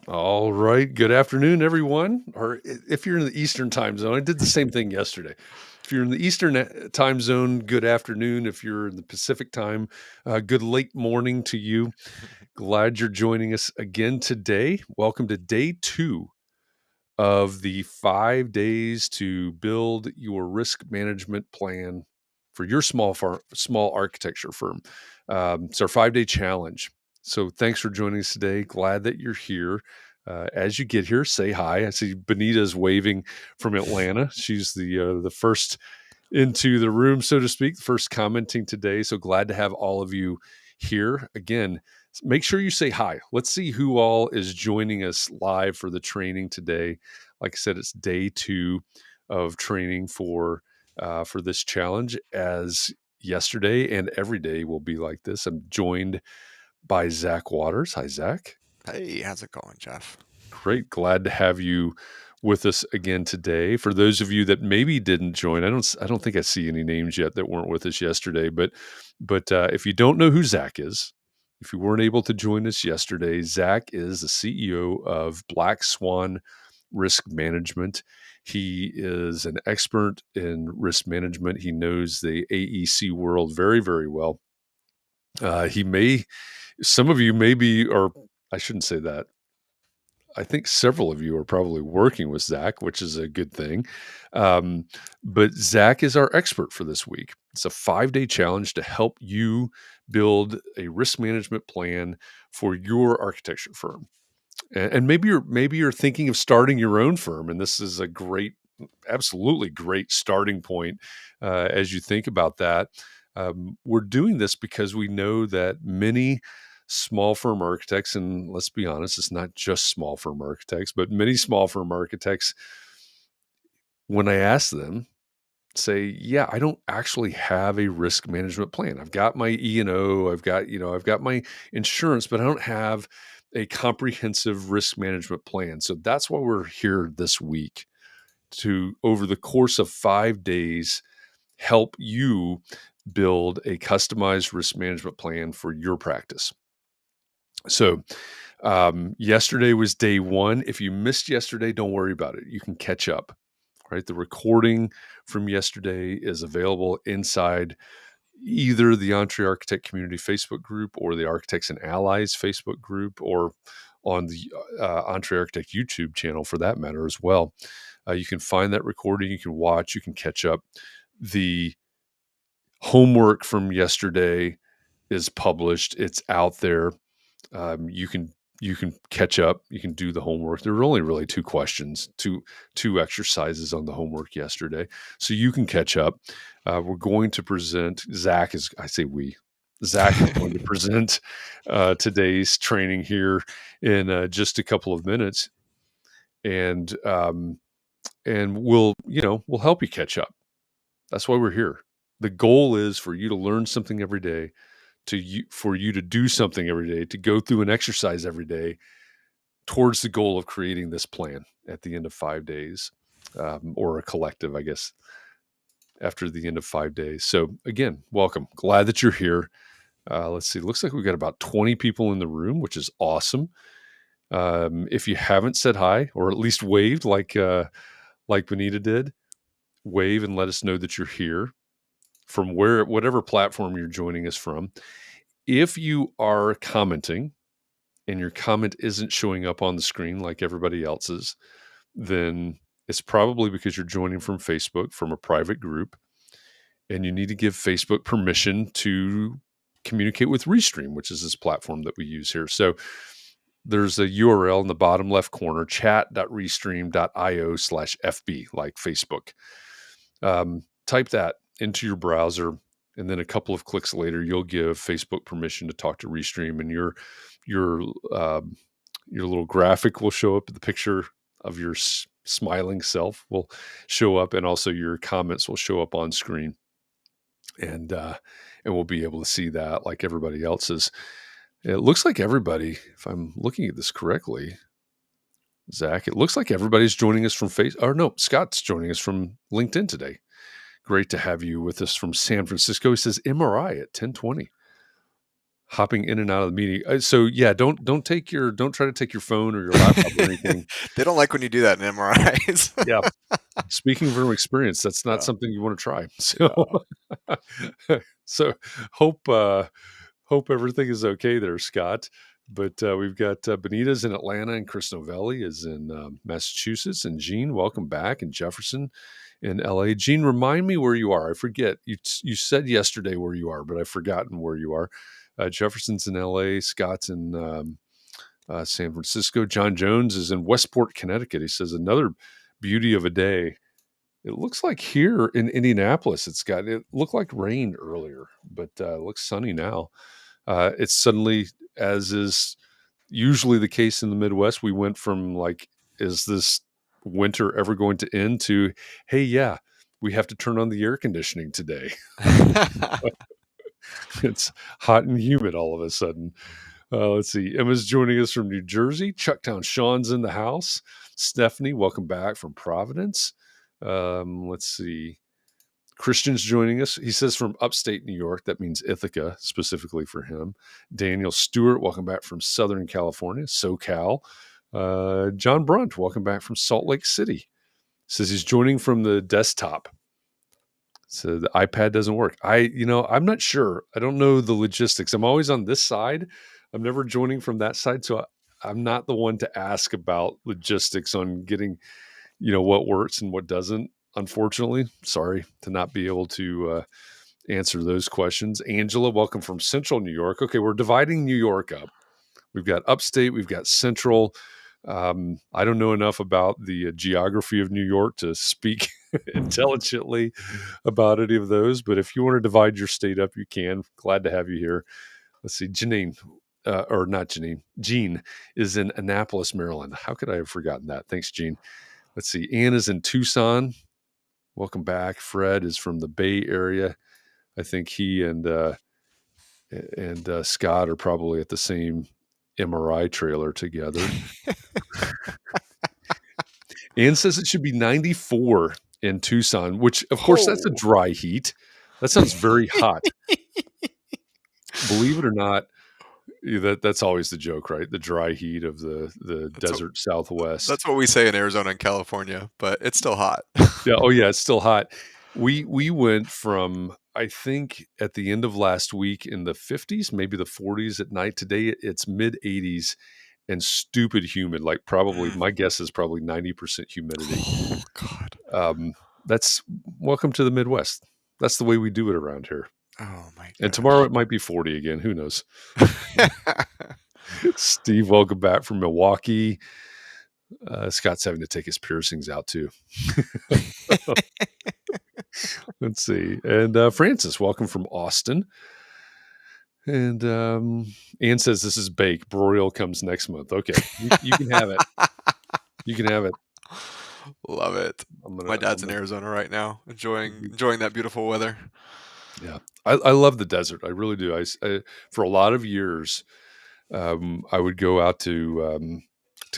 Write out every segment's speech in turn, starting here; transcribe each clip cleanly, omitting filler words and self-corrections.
All right. Good afternoon, everyone. Or if you're in the Eastern time zone, I did the same thing yesterday. If you're in the Eastern time zone, good afternoon. If you're in the Pacific time, good late morning to you. Glad you're joining us again today. Welcome to day 2 of the 5 days to build your risk management plan for your small architecture firm. It's our 5-day challenge. So thanks for joining us today. Glad that you're here. As you get here, say hi. I see Benita's waving from Atlanta. She's the first into the room, so to speak, first commenting today. So glad to have all of you here. Again, make sure you say hi. Let's see who all is joining us live for the training today. Like I said, it's day 2 of training for this challenge. As yesterday and every day will be like this. I'm joined by Zach Waters. Hi, Zach. Hey, how's it going, Jeff? Great. Glad to have you with us again today. For those of you that maybe didn't join, I don't think I see any names yet that weren't with us yesterday, but if you don't know who Zach is, if you weren't able to join us yesterday, Zach is the CEO of Black Swan Risk Management. He is an expert in risk management. He knows the AEC world very, very well. Some of you maybe, or I shouldn't say that. I think several of you are probably working with Zach, which is a good thing. Um, but Zach is our expert for this week. It's a 5-day challenge to help you build a risk management plan for your architecture firm. And maybe you're thinking of starting your own firm, and this is a great, absolutely great starting point as you think about that. We're doing this because we know that many small firm architects, and let's be honest, it's not just small firm architects, but many small firm architects, when I ask them, say, yeah, I don't actually have a risk management plan. I've got my E&O, I've got my insurance, but I don't have a comprehensive risk management plan. So that's why we're here this week to, over the course of 5 days, help you build a customized risk management plan for your practice. So, yesterday was day 1. If you missed yesterday, don't worry about it. You can catch up, right? The recording from yesterday is available inside either the Entree Architect Community Facebook group or the Architects and Allies Facebook group, or on the Entree Architect YouTube channel for that matter as well. You can find that recording, you can watch, you can catch up. The homework from yesterday is published, it's out there. You can catch up. You can do the homework. There were only really 2 questions, two exercises on the homework yesterday, so you can catch up. We're going to present. Zach is. I say we. Zach is going to present today's training here in just a couple of minutes, and we'll help you catch up. That's why we're here. The goal is for you to learn something every day, for you to do something every day, to go through an exercise every day towards the goal of creating this plan at the end of 5 days, or a collective, I guess, after the end of 5 days. So again, welcome. Glad that you're here. Let's see. Looks like we've got about 20 people in the room, which is awesome. If you haven't said hi, or at least waved like Benita did, wave and let us know that you're here from whatever platform you're joining us from. If you are commenting and your comment isn't showing up on the screen like everybody else's, then it's probably because you're joining from Facebook, from a private group, and you need to give Facebook permission to communicate with Restream, which is this platform that we use here. So there's a URL in the bottom left corner, chat.restream.io/FB, like Facebook. Type that into your browser, and then a couple of clicks later, you'll give Facebook permission to talk to Restream, and your little graphic will show up. The picture of your smiling self will show up, and also your comments will show up on screen, and we'll be able to see that like everybody else's. It looks like everybody, if I'm looking at this correctly, Zach, it looks like everybody's joining us from Scott's joining us from LinkedIn today. Great to have you with us from San Francisco. He says MRI at 10:20. hopping in and out of the meeting. So yeah, don't try to take your phone or your laptop or anything. They don't like when you do that in MRIs. Yeah. Speaking from experience, that's not Yeah, something you wanna try. So yeah. so hope everything is okay there, Scott. But, we've got, Benita's in Atlanta, and Chris Novelli is in, Massachusetts, and Gene, welcome back, and Jefferson in LA. Gene, remind me where you are. I forget. You said yesterday where you are, but I've forgotten where you are. Jefferson's in LA, Scott's in, San Francisco. John Jones is in Westport, Connecticut. He says, "Another beauty of a day." It looks like here in Indianapolis, it looked like rain earlier, but, it looks sunny now. It's suddenly, as is usually the case in the Midwest, we went from like, "Is this winter ever going to end?" to, "Hey, yeah, we have to turn on the air conditioning today." It's hot and humid all of a sudden. Let's see. Emma's joining us from New Jersey. Chucktown Sean's in the house. Stephanie, welcome back from Providence. Let's see. Christian's joining us. He says from upstate New York. That means Ithaca specifically for him. Daniel Stewart, welcome back from Southern California, SoCal. John Brunt, welcome back from Salt Lake City. Says he's joining from the desktop. So the iPad doesn't work. I'm not sure. I don't know the logistics. I'm always on this side. I'm never joining from that side. So I'm not the one to ask about logistics on getting, what works and what doesn't. Unfortunately, sorry to not be able to answer those questions. Angela, welcome from Central New York. Okay, we're dividing New York up. We've got upstate, we've got central. I don't know enough about the geography of New York to speak intelligently about any of those. But if you want to divide your state up, you can. Glad to have you here. Let's see, Janine, or not Janine, Jean is in Annapolis, Maryland. How could I have forgotten that? Thanks, Jean. Let's see, Ann is in Tucson. Welcome back. Fred is from the Bay Area. I think he and Scott are probably at the same MRI trailer together. Ann says it should be 94 in Tucson, which, of course, that's a Oh. dry heat. That sounds very hot. Believe it or not, that's always the joke, right? The dry heat of the That's what desert Southwest. that's what we say in Arizona and California, but it's still hot. Yeah. Oh, yeah. It's still hot. We went from, I think, at the end of last week in the 50s, maybe the 40s at night. Today it's mid 80s and stupid humid. Like probably, Mm. my guess is probably 90% humidity. Oh, God. That's welcome to the Midwest. That's the way we do it around here. Oh my And tomorrow gosh. it might be 40 again. Who knows? Steve, welcome back from Milwaukee. Scott's having to take his piercings out too. Let's see. And Francis, welcome from Austin. And Ann says this is bake. Broil comes next month. Okay, you can have it. You can have it. Love it. I'm My gonna. dad's in Arizona right now, enjoying that beautiful weather. Yeah, I love the desert. I really do. For a lot of years, I would go out to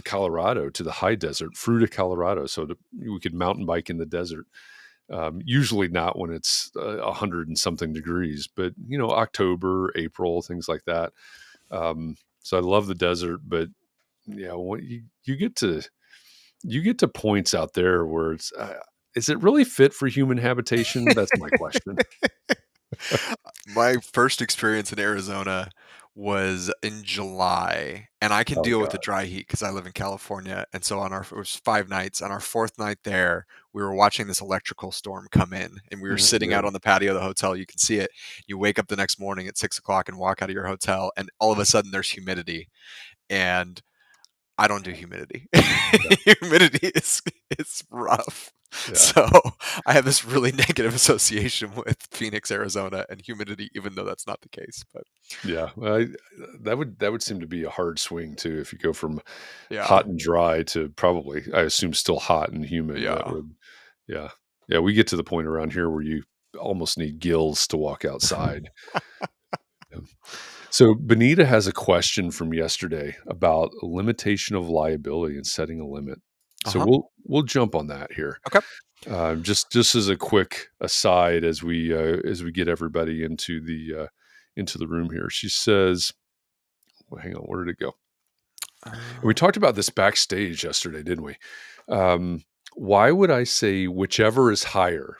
Colorado, to the high desert, Fruita, Colorado, so we could mountain bike in the desert. Usually not when it's 100 and something degrees, but October, April, things like that. So I love the desert, but yeah, when you get to points out there where it's is it really fit for human habitation? That's my question. My first experience in Arizona was in July, and I can Oh deal with the god. dry heat because I live in California. And so it was 5 nights. On our fourth night there, we were watching this electrical storm come in, and we were sitting out Yeah. on the patio of the hotel. You can see it. You wake up the next morning at 6 o'clock and walk out of your hotel, and all of a sudden there's humidity. And I don't do humidity. Yeah. Humidity is rough. Yeah. So I have this really negative association with Phoenix, Arizona, and humidity, even though that's not the case. But Yeah. That would seem to be a hard swing too if you go from yeah, hot and dry to probably, I assume, still hot and humid. That yeah. would, yeah. Yeah, we get to the point around here where you almost need gills to walk outside. Yeah. So Benita has a question from yesterday about limitation of liability and setting a limit. So Uh-huh. we'll jump on that here. Okay. Just as a quick aside, as we get everybody into into the room here. She says, well, hang on, where did it go? And we Uh, talked about this backstage yesterday, didn't we? Um, why would I say whichever is higher?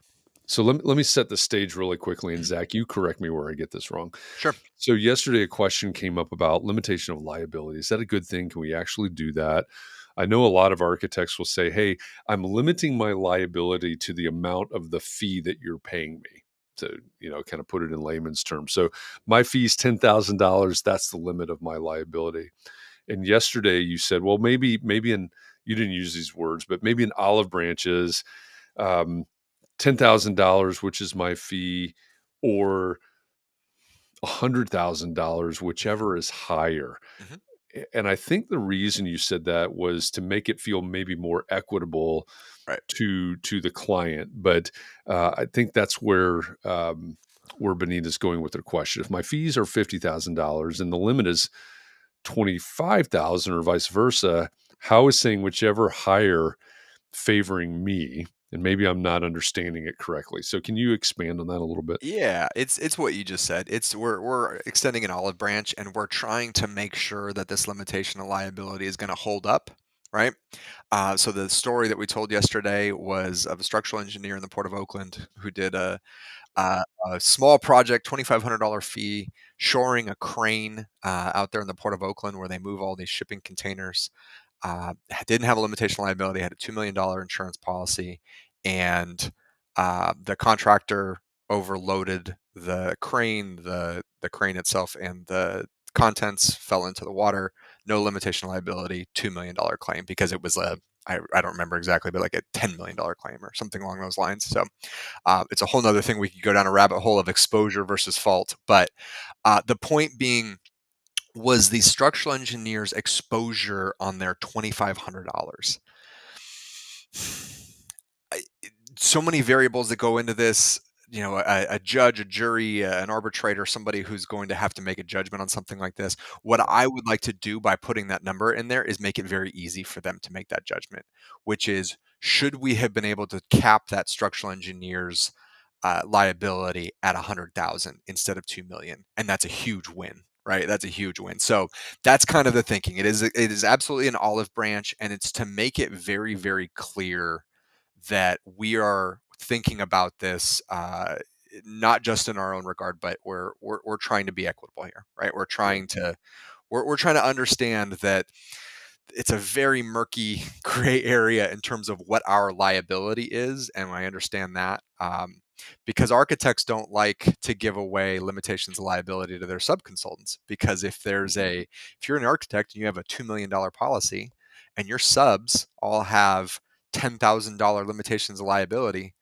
So let me set the stage really quickly. And mhm, Zach, you correct me where I get this wrong. sure. So yesterday, a question came up about limitation of liability. Is that a good thing? Can we actually do that? I know a lot of architects will say, "Hey, I'm limiting my liability to the amount of the fee that you're paying me." To kind of put it in layman's terms. So my fee is $10,000. That's the limit of my liability. And yesterday you said, well, maybe in you didn't use these words, but maybe in olive branches, um, $10,000, which is my fee, or $100,000, Mhm, whichever is higher. mhm, And I think the reason you said that was to make it feel maybe more equitable right. to the client. But I think that's where Benita's going with her question. If my fees are $50,000 and the limit is 25,000 or vice versa, how is saying whichever higher favoring me? And maybe I'm not understanding it correctly. So can you expand on that a little bit? Yeah, it's what you just said. It's we're extending an olive branch and we're trying to make sure that this limitation of liability is going to hold up, right? So the story that we told yesterday was of a structural engineer in the Port of Oakland who did a small project, $2,500 fee, shoring a crane out there in the Port of Oakland where they move all these shipping containers. Didn't have a limitation liability, had a $2 million insurance policy, and the contractor overloaded the crane, the crane itself, and the contents fell into the water. No limitation liability, $2 million claim because it was I don't remember exactly, but like a $10 million claim or something along those lines. So it's a whole nother thing. We could go down a rabbit hole of exposure versus fault. But the point being was the structural engineer's exposure on their $2,500. I, so many variables that go into this. A judge, a jury, an arbitrator, somebody who's going to have to make a judgment on something like this. What I would like to do by putting that number in there is make it very easy for them to make that judgment, which is should we have been able to cap that structural engineer's liability at 100,000 instead of 2 million, and that's a huge win, right? That's a huge win. So that's kind of the thinking. It is absolutely an olive branch, and it's to make it very very clear that we are thinking about this not just in our own regard, but we're trying to be equitable here, right? We're Yeah. trying to we're trying to understand that it's a very murky gray area in terms of what our liability is, and I understand that because architects don't like to give away limitations of liability to their subconsultants. Because if you're an architect and you have a $2 million policy, and your subs all have $10,000 limitations of liability,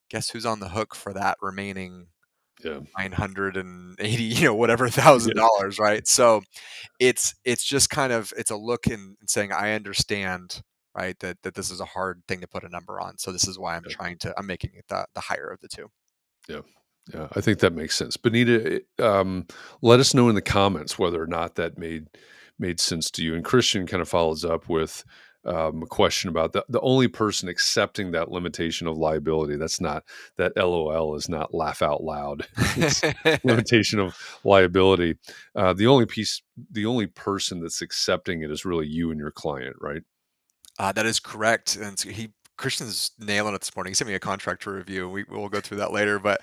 guess who's on the hook for that remaining Yeah. 980, whatever Yeah. $1,000, right? So it's just kind of it's a look in saying I understand, right, that this is a hard thing to put a number on. So this is why I'm making it the higher of the two. Yeah. Yeah. I think that makes sense. Benita, let us know in the comments whether or not that made sense to you. And Christian kind of follows up with a question about the only person accepting that limitation of liability. That's not that LOL is not laugh out loud. It's limitation of liability. The only person that's accepting it is really you and your client, right? That is correct, and so Christian's nailing it this morning. He sent me a contract to review. We'll go through that later, but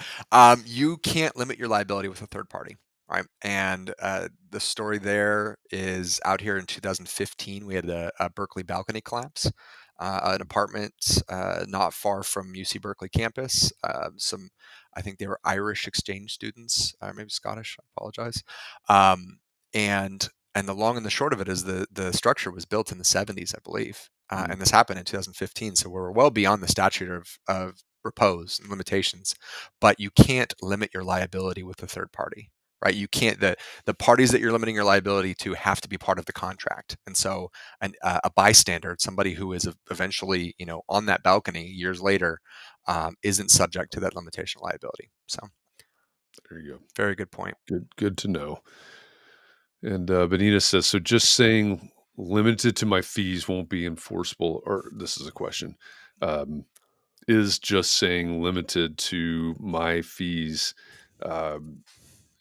you can't limit your liability with a third party, right? And the story there is out here in 2015. We had a Berkeley balcony collapse, an apartment not far from UC Berkeley campus. I think they were Irish exchange students, maybe Scottish. I apologize. Um, and and the long and the short of it is the structure was built in the 70s, I believe, Mhm. and this happened in 2015. So we're well beyond the statute of repose and limitations, but you can't limit your liability with a third party, right? You can't the parties that you're limiting your liability to have to be part of the contract, and so a bystander, somebody who is eventually on that balcony years later, isn't subject to that limitation liability. So There you go. very good point. Good to know. And Benita says, so just saying limited to my fees won't be enforceable, or this is a question, um, is just saying limited to my fees. Um,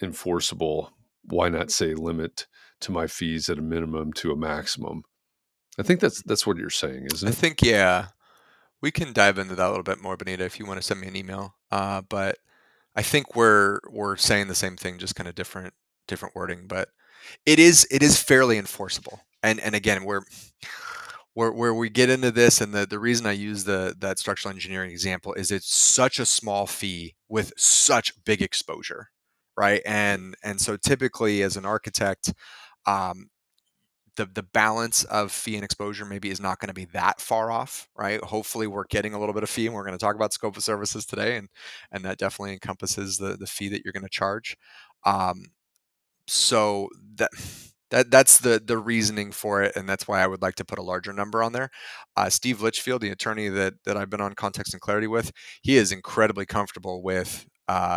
enforceable, why not say limit to my fees at a minimum to a maximum? I think that's what you're saying, isn't I it? think, yeah, we can dive into that a little bit more, Benita, if you want to send me an email. But I think we're saying the same thing, just kind of different wording. But it is fairly enforceable. And again, where we get into this, and the reason I use that structural engineering example is it's such a small fee with such big exposure, right? And so typically as an architect, um, the balance of fee and exposure maybe is not going to be that far off, right? Hopefully we're getting a little bit of fee, and we're going to talk about scope of services today, and that definitely encompasses the fee that you're going to charge. Um, so that's the reasoning for it, and that's why I would like to put a larger number on there. Steve Litchfield, the attorney that I've been on Context and Clarity with, he is incredibly comfortable with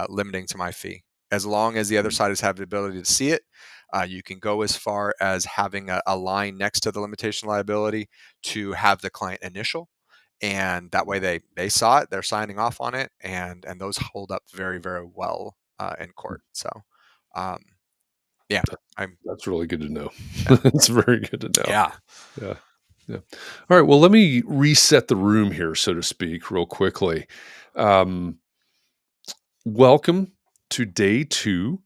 limiting to my fee. As long as the other side has had the ability to see it, you can go as far as having a line next to the limitation liability to have the client initial, and that way they saw it, they're signing off on it, and those hold up very very well in court. So. Um, yeah, I'm That's really good to know. yeah. It's very good to know. Yeah. Yeah. Yeah. All right. Well, let me reset the room here, so to speak, real quickly. Um, Welcome to day 2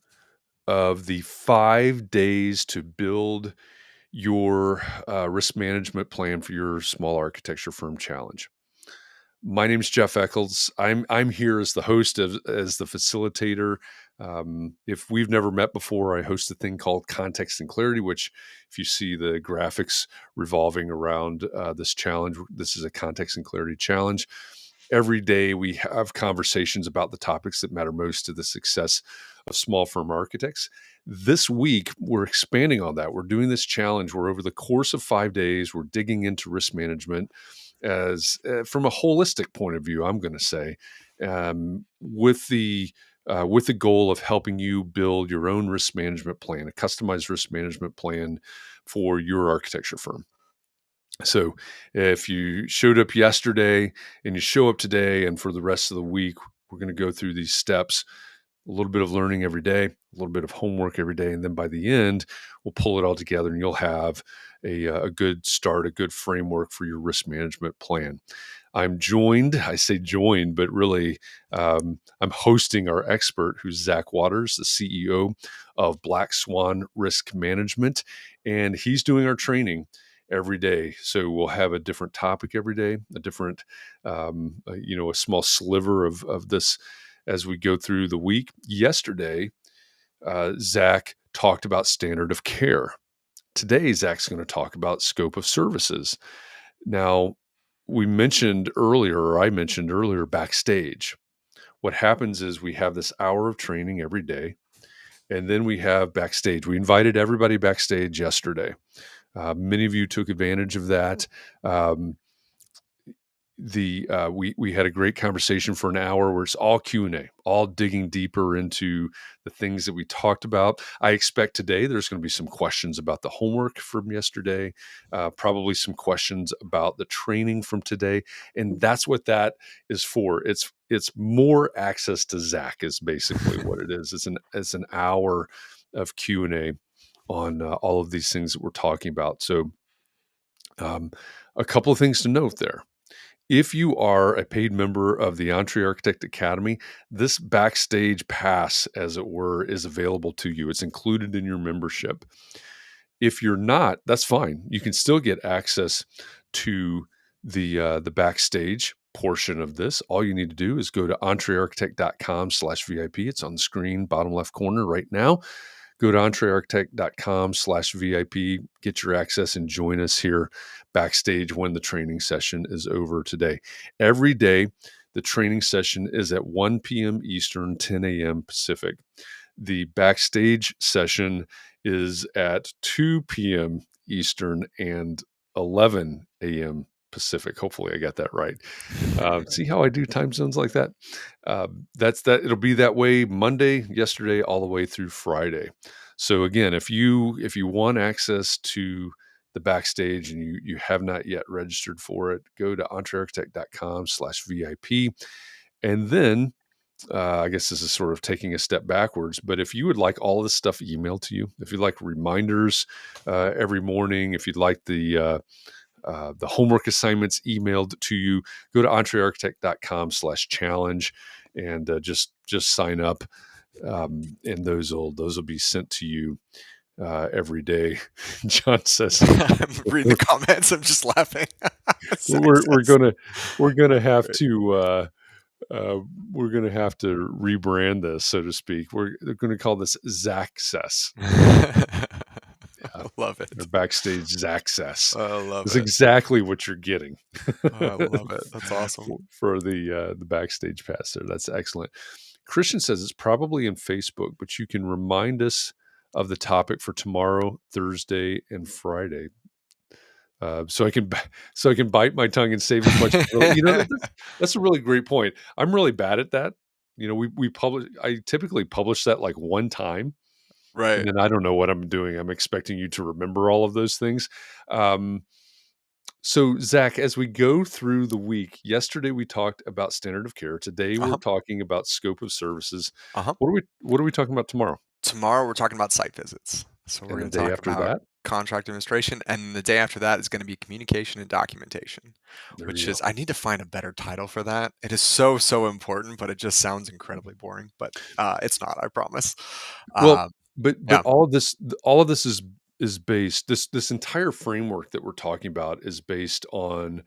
of the 5 days to build your risk management plan for your small architecture firm challenge. My name's Jeff Echols. I'm here as the host, as the facilitator. If we've never met before, I host a thing called Context and Clarity, which, if you see the graphics revolving around this challenge, this is a Context and Clarity challenge. Every day we have conversations about the topics that matter most to the success of small firm architects. This week, we're expanding on that. We're doing this challenge where, over the course of 5 days, we're digging into risk management as from a holistic point of view. I'm going to say, with the goal of helping you build your own risk management plan, a customized risk management plan for your architecture firm. So if you showed up yesterday and you show up today and for the rest of the week, we're going to go through these steps, a little bit of learning every day, a little bit of homework every day. And then by the end, we'll pull it all together and you'll have a good start, a good framework for your risk management plan. I'm joined, I say joined, but really I'm hosting our expert, who's Zach Waters, the CEO of Black Swan Risk Management. And he's doing our training every day. So we'll have a different topic every day, a different, a small sliver of this as we go through the week. Yesterday, Zach talked about standard of care. Today, Zach's going to talk about scope of services. Now, we mentioned earlier, or I mentioned earlier, backstage. What happens is we have this hour of training every day, and then we have backstage. We invited everybody backstage yesterday. Many of you took advantage of that. Um, we had a great conversation for an hour where it's all Q&A, all digging deeper into the things that we talked about. I expect today there's going to be some questions about the homework from yesterday, probably some questions about the training from today, and that's what that is for. It's more access to Zach is basically what it is. It's an hour of Q&A on all of these things that we're talking about. So um, a couple of things to note there. If you are a paid member of the Entree Architect Academy, this backstage pass, as it were, is available to you. It's included in your membership. If you're not, that's fine. You can still get access to the backstage portion of this. All you need to do is go to entrearchitect.com/VIP. It's on the screen, bottom left corner right now. Go to entrearchitect.com/VIP, get your access, and join us here backstage when the training session is over today. Every day, the training session is at 1 p.m. Eastern, 10 a.m. Pacific. The backstage session is at 2 p.m. Eastern and 11 a.m. Pacific. Hopefully, I got that right. See how I do time zones like that? That's that. It'll be that way Monday, yesterday, all the way through Friday. So again, if you want access to the backstage and you have not yet registered for it, go to entrearchitect.com/VIP. And then I guess this is sort of taking a step backwards, but if you would like all this stuff emailed to you, if you'd like reminders every morning, if you'd like the homework assignments emailed to you, go to entrearchitect.com/challenge and just sign up. And those will be sent to you every day. John says I'm reading the comments. I'm just laughing. we're we're Access. gonna we're gonna have Great. to uh, we're gonna have to rebrand this, so to speak. They're gonna call this Zaccess. Yeah, I love or it. backstage Zaccess. I love It's it. exactly what you're getting I love it. That's awesome. for the backstage pass there. That's excellent. Christian says it's probably in Facebook, but you can remind us of the topic for tomorrow, Thursday, and Friday. So I can so I can bite my tongue and save as much. That's a really great point. I'm really bad at that. We publish. I typically publish that like one time, and Right. then I don't know what I'm doing. I'm expecting you to remember all of those things. Um, so Zach, as we go through the week, yesterday we talked about standard of care. Today we're Uh-huh. talking about scope of services. Uh-huh. What are we talking about tomorrow? Tomorrow we're talking about site visits. So we're And the going to day talk after about that, contract administration, and the day after that is going to be communication and documentation, there which you is go. I need to find a better title for that. It is so so important, but it just sounds incredibly boring. But it's not, I promise. Well, Um, but yeah. all of this is based this entire framework that we're talking about is based on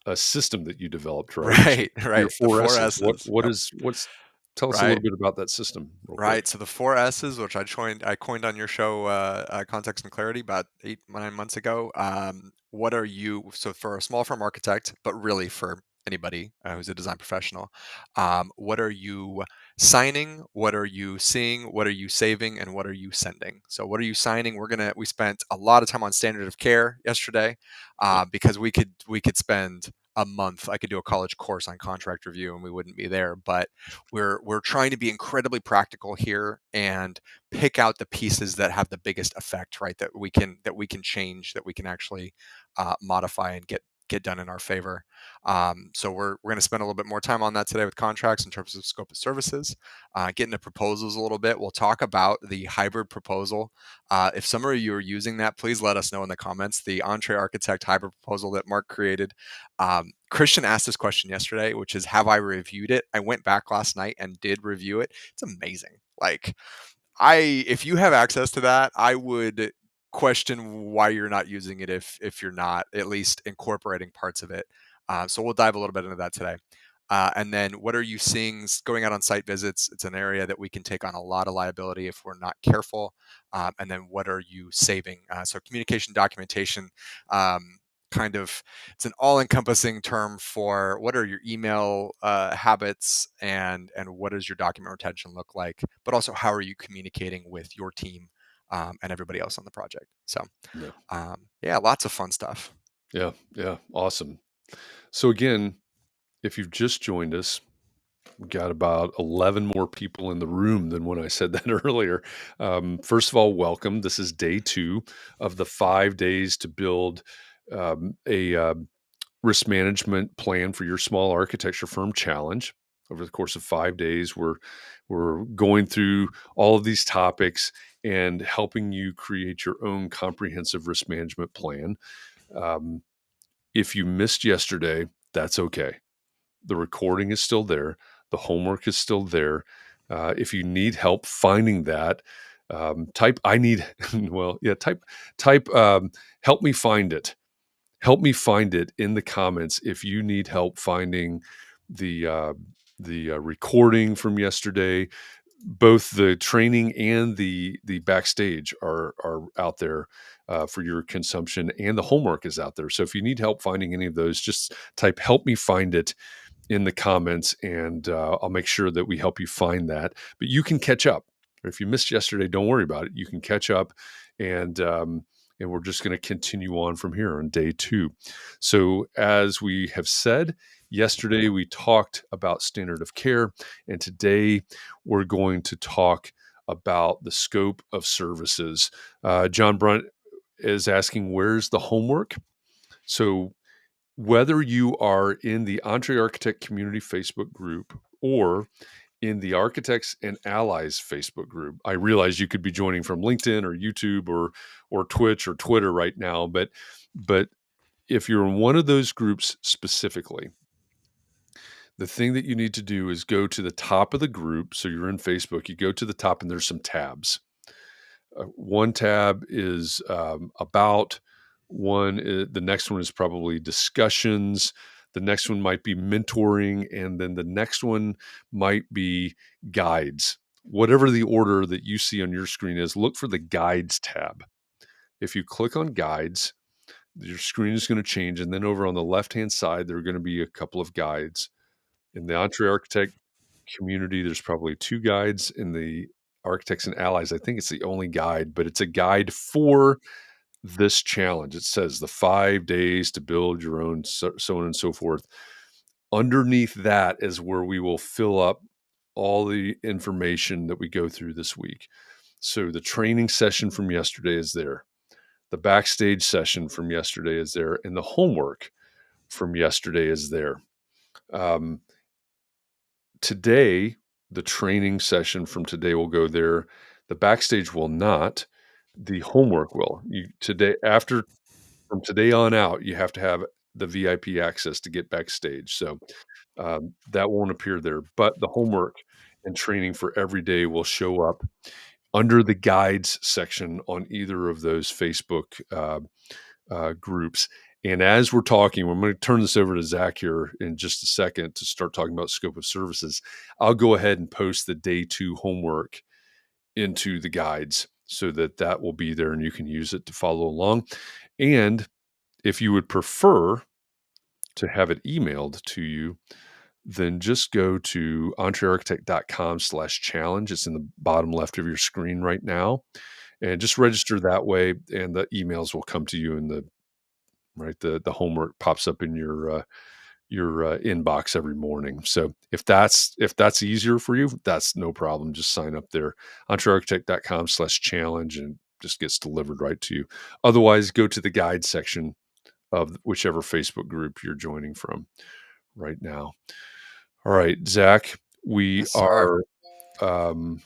a system that you developed, right? Right. Your Right. The four four S's. S's. Yep. What's tell us a Right. little bit about that system real quick. Right. So the four S's, which I coined on your show, Context and Clarity, about 8, 9 months ago. What are you? So for a small firm architect, but really for anybody who's a design professional, what are you signing? What are you seeing? What are you saving? And what are you sending? So what are you signing? We spent a lot of time on standard of care yesterday, Yep. because we could spend a month. I could do a college course on contract review and we wouldn't be there, but we're trying to be incredibly practical here and pick out the pieces that have the biggest effect, right? That we can change, that we can actually modify and get done in our favor. So we're going to spend a little bit more time on that today with contracts in terms of scope of services, get into proposals a little bit. We'll talk about the hybrid proposal. If some of you are using that, please let us know in the comments. The Entree Architect hybrid proposal that Mark created. Christian asked this question yesterday, which is, have I reviewed it? I went back last night and did review it. It's amazing. Like, if you have access to that, I would question why you're not using it if you're not at least incorporating parts of it. So we'll dive a little bit into that today. And then what are you seeing going out on site visits? It's an area that we can take on a lot of liability if we're not careful. And then what are you saving? So communication documentation, kind of, it's an all-encompassing term for what are your email habits, and what does your document retention look like, but also how are you communicating with your team, and everybody else on the project. So Yeah. yeah, lots of fun stuff. Yeah. Yeah. Awesome. So again, if you've just joined us, we got about 11 more people in the room than when I said that earlier. First of all, welcome. This is day 2 of the 5 days to build a risk management plan for your small architecture firm challenge. Over the course of 5 days, we're going through all of these topics and helping you create your own comprehensive risk management plan. Um, if you missed yesterday, that's okay. The recording is still there. The homework is still there. If you need help finding that, type I need. Well, yeah, type help me find it. Help me find it in the comments if you need help finding the recording from yesterday. Both the training and the backstage are out there for your consumption, and the homework is out there. So if you need help finding any of those, just type "help me find it" in the comments, and I'll make sure that we help you find that. But you can catch up. If you missed yesterday, don't worry about it. You can catch up, and we're just going to continue on from here on day 2. So as we have said, yesterday we talked about standard of care, and today we're going to talk about the scope of services. John Brunt is asking, where's the homework? So whether you are in the Entree Architect Community Facebook group or in the Architects and Allies Facebook group. I realize you could be joining from LinkedIn or YouTube or Twitch or Twitter right now, but if you're in one of those groups specifically, the thing that you need to do is go to the top of the group. So you're in Facebook, you go to the top and there's some tabs. One tab is about, the next one is probably discussions. The next one might be mentoring. And then the next one might be guides. Whatever the order that you see on your screen is, look for the guides tab. If you click on guides, your screen is going to change. And then over on the left hand side, there are going to be a couple of guides. In the Entre Architect community, there's probably 2 guides. In the Architects and Allies, I think it's the only guide, but it's a guide for this challenge. It says the 5 days to build your own, so on and so forth. Underneath that is where we will fill up all the information that we go through this week. So the training session from yesterday is there. The backstage session from yesterday is there, and the homework from yesterday is there. Um, Today, the training session from today will go there. The backstage will not. The homework will. You today after From today on out, you have to have the VIP access to get backstage. So that won't appear there, but the homework and training for every day will show up under the guides section on either of those Facebook groups. And as we're talking, I'm going to turn this over to Zach here in just a second to start talking about scope of services. I'll go ahead and post the day 2 homework into the guides so that that will be there and you can use it to follow along. And if you would prefer to have it emailed to you, then just go to entrearchitect.com/challenge. It's in the bottom left of your screen right now. And just register that way, and the emails will come to you in the right. The homework pops up in your inbox every morning. So if that's easier for you, that's no problem. Just sign up there, entrearchitect.com/challenge, and just gets delivered right to you. Otherwise, go to the guide section of whichever Facebook group you're joining from right now. All right, Zach, we Yes, sir. are. Um,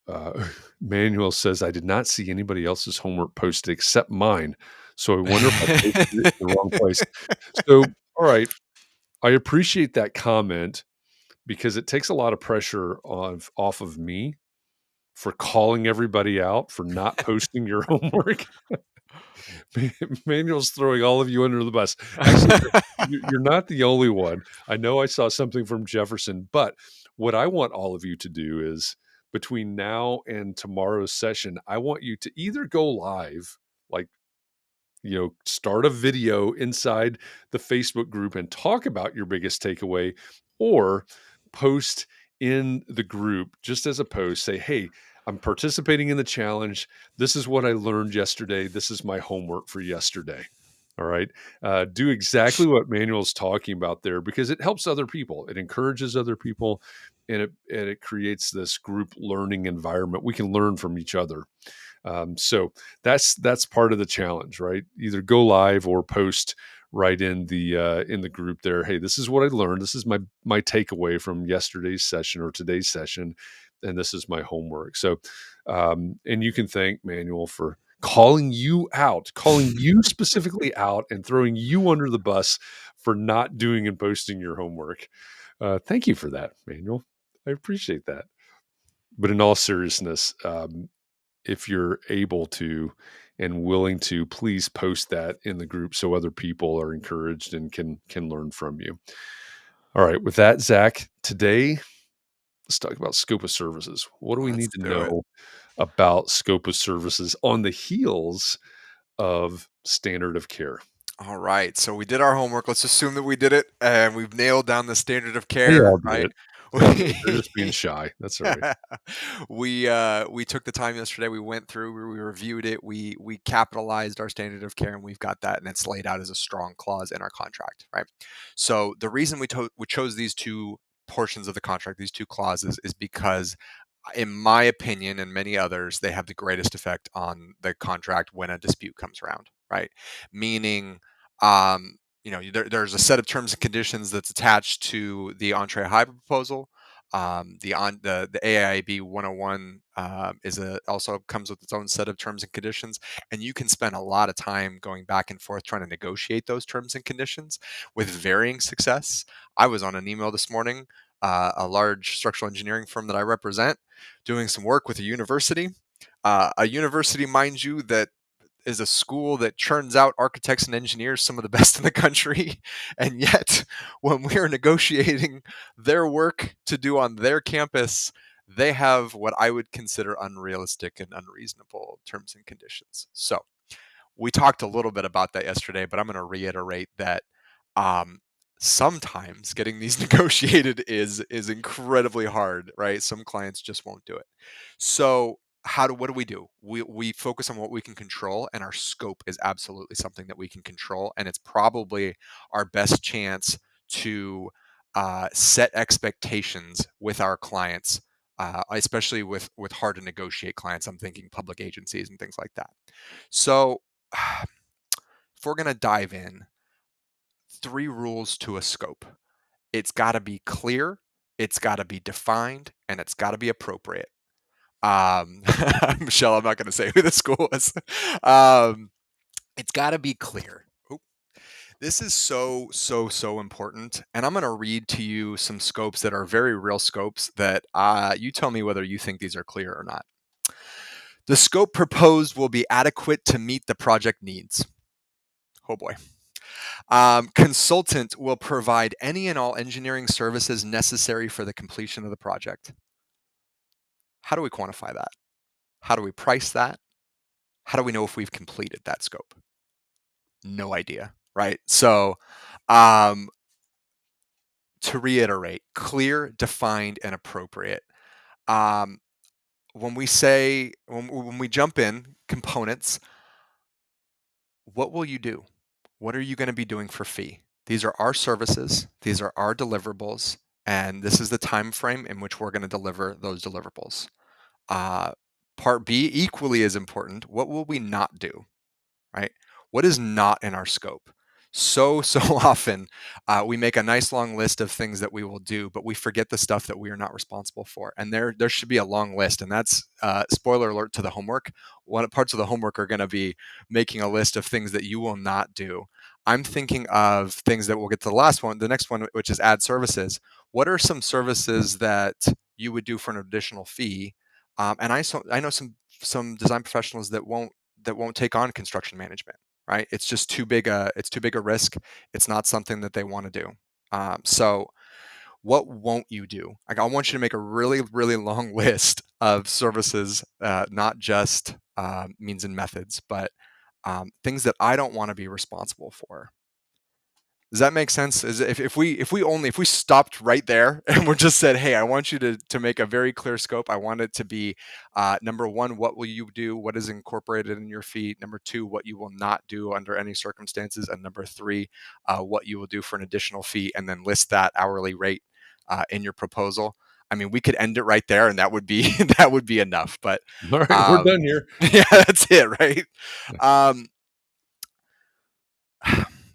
uh, Manuel says, I did not see anybody else's homework posted except mine. So I wonder if I posted it in the wrong place. So, all right, I appreciate that comment because it takes a lot of pressure off of me for calling everybody out for not posting your homework. Manuel's throwing all of you under the bus. Actually, you're not the only one. I know I saw something from Jefferson, but what I want all of you to do is between now and tomorrow's session, I want you to either go live, like, start a video inside the Facebook group and talk about your biggest takeaway, or post in the group just as a post, say, hey, I'm participating in the challenge. This is what I learned yesterday. This is my homework for yesterday. All right. Do exactly what Manuel's talking about there because it helps other people. It encourages other people, and it creates this group learning environment. We can learn from each other. So that's part of the challenge, right? Either go live or post right in the group there. Hey, this is what I learned. This is my takeaway from yesterday's session or today's session, and this is my homework. So, and you can thank Manuel for calling you specifically out, and throwing you under the bus for not doing and posting your homework. Thank you for that, Manuel. I appreciate that. But in all seriousness, if you're able to and willing to, please post that in the group so other people are encouraged and can learn from you. All right, with that, Zach, today let's talk about scope of services. What do we need Let's to do it. know about scope of services on the heels of standard of care? All right. So we did our homework. Let's assume that we did it and we've nailed down the standard of They care, all did right? it. They all did it. They're just being shy. That's all right. We took the time yesterday. We went through, we reviewed it, we capitalized our standard of care, and we've got that, and it's laid out as a strong clause in our contract, right? So the reason we chose these two portions of the contract, these two clauses, is because in my opinion and many others, they have the greatest effect on the contract when a dispute comes around, right? Meaning, there's a set of terms and conditions that's attached to the entree hybrid proposal. The AIB 101 also comes with its own set of terms and conditions, and you can spend a lot of time going back and forth trying to negotiate those terms and conditions with varying success. I was on an email this morning, a large structural engineering firm that I represent, doing some work with a university, mind you, that is a school that churns out architects and engineers, some of the best in the country. And yet, when we are negotiating their work to do on their campus, they have what I would consider unrealistic and unreasonable terms and conditions. So, we talked a little bit about that yesterday, but I'm going to reiterate that um, sometimes getting these negotiated is incredibly hard, right? Some clients just won't do it. So what do? We focus on what we can control, and our scope is absolutely something that we can control, and it's probably our best chance to set expectations with our clients, especially with hard to negotiate clients. I'm thinking public agencies and things like that. So if we're going to dive in, 3 rules to a scope. It's got to be clear, it's got to be defined, and it's got to be appropriate. Um, Michelle, I'm not going to say who the school is. Um, it's got to be clear. Oop. This is so important. And I'm going to read to you some scopes that are very real scopes that you tell me whether you think these are clear or not. The scope proposed will be adequate to meet the project needs. Oh boy. Consultant will provide any and all engineering services necessary for the completion of the project. How do we quantify that? How do we price that? How do we know if we've completed that scope? No idea, right? So, um, to reiterate, clear, defined, and appropriate. Um, when we jump in components, what will you do? What are you going to be doing for fee? These are our services, these are our deliverables, and this is the time frame in which we're going to deliver those deliverables. Uh, Part B, equally as important, what will we not do? Right? What is not in our scope? So often we make a nice long list of things that we will do, but we forget the stuff that we are not responsible for. And there should be a long list. And that's spoiler alert to the homework. One parts of the homework are going to be making a list of things that you will not do. I'm thinking of things that we'll get to the next one, which is add services. What are some services that you would do for an additional fee? And I know some design professionals that won't take on construction management, right? It's too big a risk. It's not something that they want to do. So what won't you do? Like, I want you to make a really long list of services, not just means and methods, but things that I don't want to be responsible for. Does that make sense? Is if we stopped right there and we just said, hey, I want you to make a very clear scope. I want it to be number one, what will you do? What is incorporated in your fee? Number two, what you will not do under any circumstances, and number three, what you will do for an additional fee, and then list that hourly rate in your proposal. I mean, we could end it right there, and that would be that would be enough. But All right, we're done here. yeah, that's it, right? Um,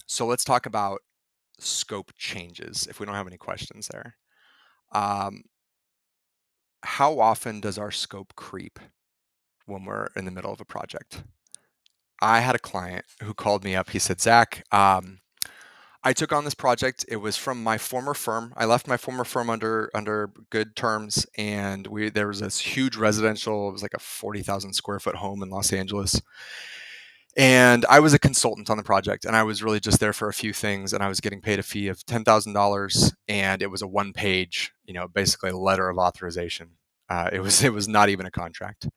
so let's talk about scope changes if we don't have any questions there. Um, how often does our scope creep when we're in the middle of a project? I had a client who called me up. He said, Zach, I took on this project. It was from my former firm. I left my former firm under good terms, and there was this huge residential. It was like a 40,000 square foot home in Los Angeles. And I was a consultant on the project, and I was really just there for a few things, and I was getting paid a fee of $10,000, and it was a 1-page, basically a letter of authorization. It was not even a contract.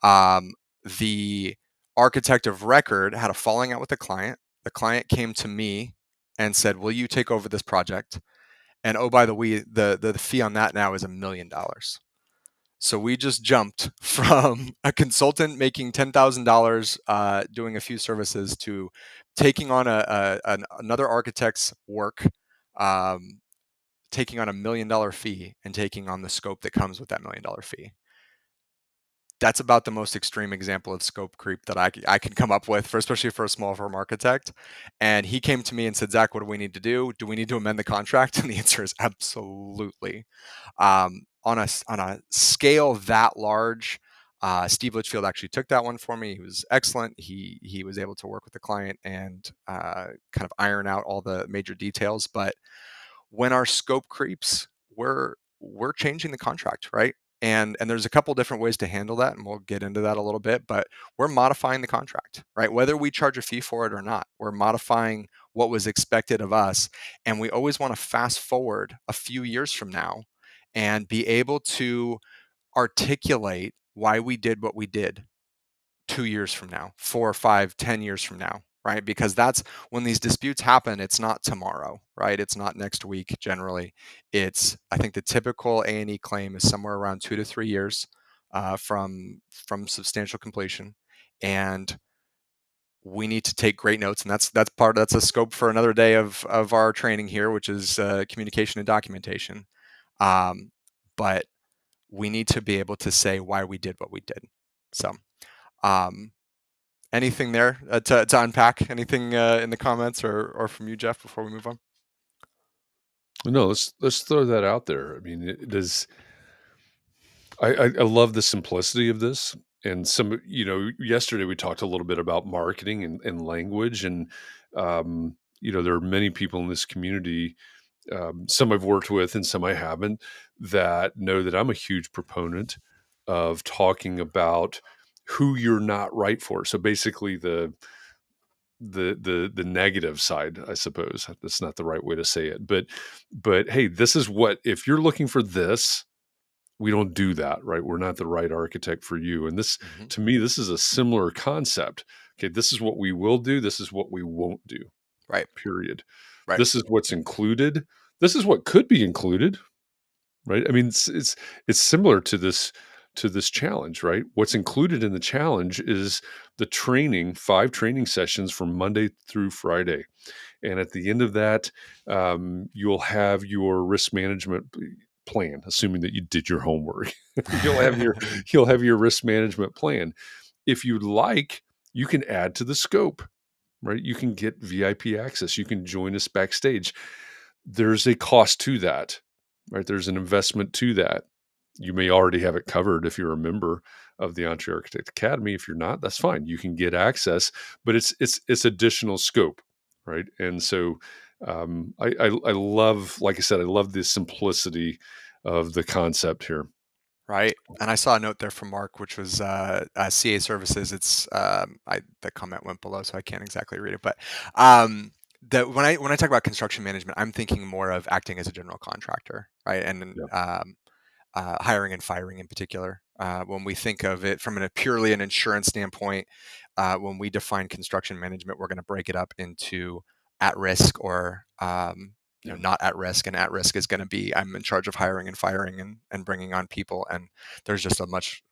Um, the architect of record had a falling out with the client. The client came to me and said, "Will you take over this project?" And oh, by the way, the fee on that now is $1 million. So we just jumped from a consultant making $10,000 doing a few services to taking on another architect's work, um, taking on $1 million fee, and taking on the scope that comes with that $1 million fee. That's about the most extreme example of scope creep that I can come up with, especially for a small firm architect. And he came to me and said, Zach, what do we need to do? Do we need to amend the contract? And the answer is absolutely. on a scale that large, Steve Litchfield actually took that one for me. He was excellent. He was able to work with the client and kind of iron out all the major details. But when our scope creeps, we're changing the contract, right? And there's a couple different ways to handle that, and we'll get into that a little bit, but we're modifying the contract, right? Whether we charge a fee for it or not, we're modifying what was expected of us. And we always want to fast forward a few years from now and be able to articulate why we did what we did 2 years from now, 4, 5, 10 years from now, right? Because that's when these disputes happen. It's not tomorrow, right? It's not next week. Generally, it's, I think the typical A&E claim is somewhere around 2 to 3 years from substantial completion, and we need to take great notes. And that's a scope for another day of our training here, which is communication and documentation. Um, but we need to be able to say why we did what we did. So. Um, Anything there to unpack? Anything in the comments or from you, Jeff, before we move on? No, let's throw that out there. I mean, it does. I love the simplicity of this. And yesterday we talked a little bit about marketing and language. And, there are many people in this community, some I've worked with and some I haven't, that know that I'm a huge proponent of talking about who you're not right for. So basically the negative side, I suppose. That's not the right way to say it. But hey, this is what, if you're looking for this, we don't do that, right? We're not the right architect for you. And this, Hmm. to me, this is a similar concept. Okay, this is what we will do. This is what we won't do. Right, Period. right, This is what's included. This is what could be included, right? I mean, it's similar to this challenge, right? What's included in the challenge is the training, 5 training sessions from Monday through Friday. And at the end of that, you'll have your risk management plan, assuming that you did your homework. you'll have your you'll have your risk management plan. If you'd like, you can add to the scope, right? You can get VIP access. You can join us backstage. There's a cost to that, right? There's an investment to that. You may already have it covered if you're a member of the Entre Architect Academy. If you're not, that's fine. You can get access, but it's additional scope, right? And so I love, like I said, I love the simplicity of the concept here. right. And I saw a note there from Mark, which was CA services. It's the comment went below, so I can't exactly read it. But when I talk about construction management, I'm thinking more of acting as a general contractor, right? And then, Yeah. hiring and firing in particular. When we think of it from a purely an insurance standpoint, when we define construction management, we're going to break it up into at risk or Yeah. not at risk. And at risk is going to be I'm in charge of hiring and firing and bringing on people. And there's just a much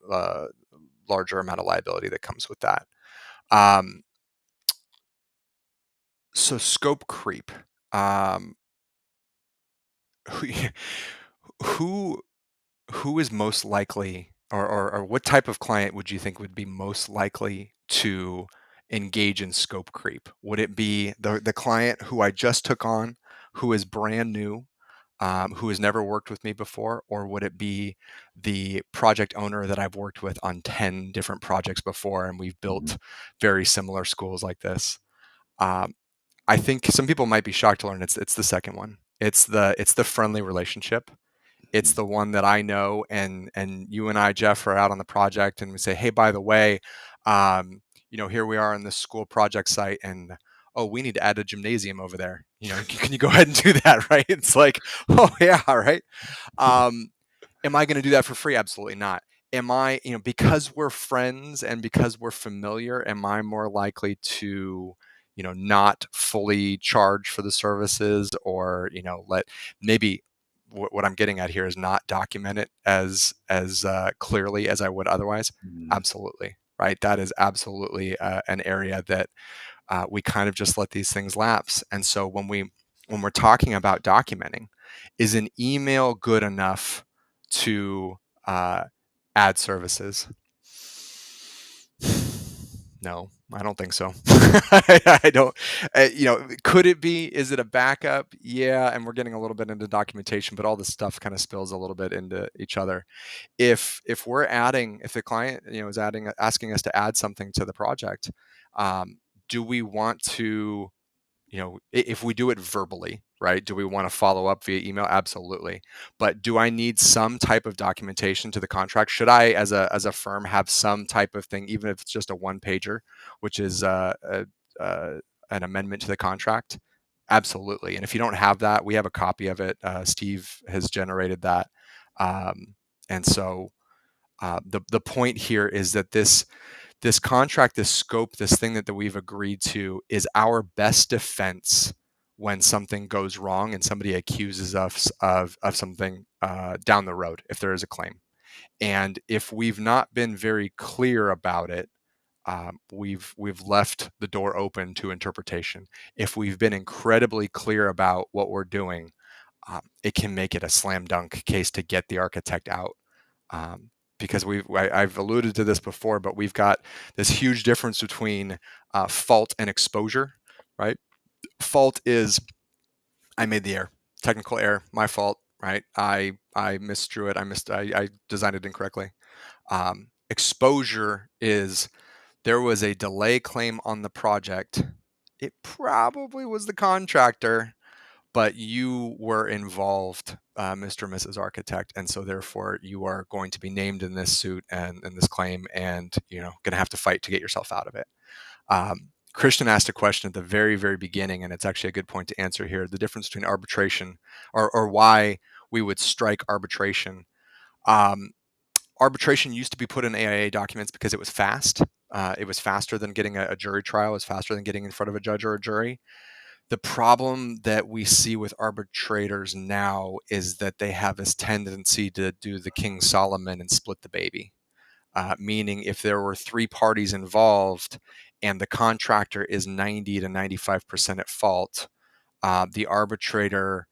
larger amount of liability that comes with that. Um, so scope creep. Um, who, who who is most likely or what type of client would you think would be most likely to engage in scope creep? Would it be the client who I just took on, who is brand new, who has never worked with me before, or would it be the project owner that I've worked with on 10 different projects before and we've Mhm. built very similar schools like this? Um, I think some people might be shocked to learn it's the second one. It's the friendly relationship. It's Mhm. the one that I know, and you and I, Jeff, are out on the project, and we say, "Hey, by the way, here we are on this school project site, and oh, we need to add a gymnasium over there. Can you go ahead and do that?" Right? It's like, oh yeah, right. Um, Am I going to do that for free? Absolutely not. Am I, because we're friends and because we're familiar, am I more likely to, not fully charge for the services or, let maybe what I'm getting at here is not document it as clearly as I would otherwise? Mhm. Absolutely. Right. That is absolutely an area that we kind of just let these things lapse. And so when we're talking about documenting, is an email good enough to uh, add services? No, I don't think so. I don't, could it be? Is it a backup? Yeah, and we're getting a little bit into documentation, but all this stuff kind of spills a little bit into each other. If the client, is asking us to add something to the project, do we want to, if we do it verbally, right? Do we want to follow up via email? Absolutely. But do I need some type of documentation to the contract? Should I, as a firm, have some type of thing, even if it's just a one pager, which is uh, an amendment to the contract? Absolutely. And if you don't have that, we have a copy of it. Steve has generated that, and so the point here is that this contract, this scope, this thing that we've agreed to is our best defense when something goes wrong and somebody accuses us of something down the road, if there is a claim. And if we've not been very clear about it, we've left the door open to interpretation. If we've been incredibly clear about what we're doing, it can make it a slam dunk case to get the architect out. Um, because I've alluded to this before, but we've got this huge difference between fault and exposure, right? Fault is I made the error, technical error, my fault, right? I misdrew it, I designed it incorrectly. Exposure is there was a delay claim on the project. It probably was the contractor, but you were involved, Mr. and Mrs. Architect, and so therefore you are going to be named in this suit and in this claim, and going to have to fight to get yourself out of it. Christian asked a question at the very, very beginning, and it's actually a good point to answer here: the difference between arbitration, or why we would strike arbitration. Um, Arbitration used to be put in AIA documents because it was fast. It was faster than getting a jury trial. It was faster than getting in front of a judge or a jury. The problem that we see with arbitrators now is that they have this tendency to do the King Solomon and split the baby. Meaning, if there were three parties involved and the contractor is 90 to 95% at fault, the arbitrator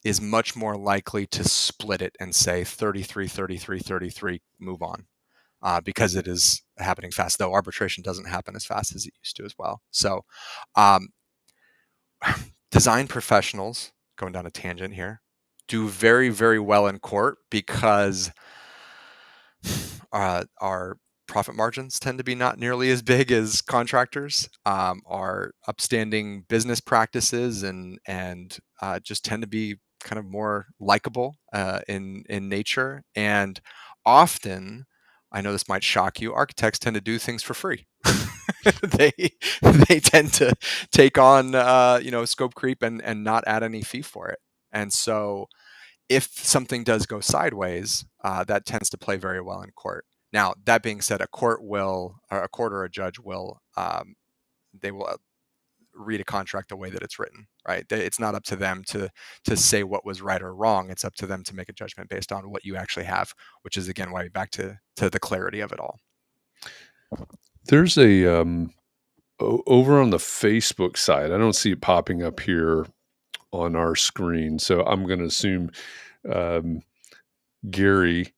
is much more likely to split it and say 33, 33, 33, move on. Because it is happening fast, though arbitration doesn't happen as fast as it used to as well. So, um, design professionals, going down a tangent here, do very, very well in court because our profit margins tend to be not nearly as big as contractors. Our upstanding business practices and just tend to be kind of more likable in nature. And often, I know this might shock you, architects tend to do things for free. they they tend to take on scope creep and not add any fee for it. And so if something does go sideways, that tends to play very well in court. Now, that being said, a court or a judge will, they will read a contract the way that it's written, right? It's not up to them to say what was right or wrong. It's up to them to make a judgment based on what you actually have, which is again why back to the clarity of it all. There's a over on the Facebook side. I don't see it popping up here on our screen, so I'm going to assume um, Gary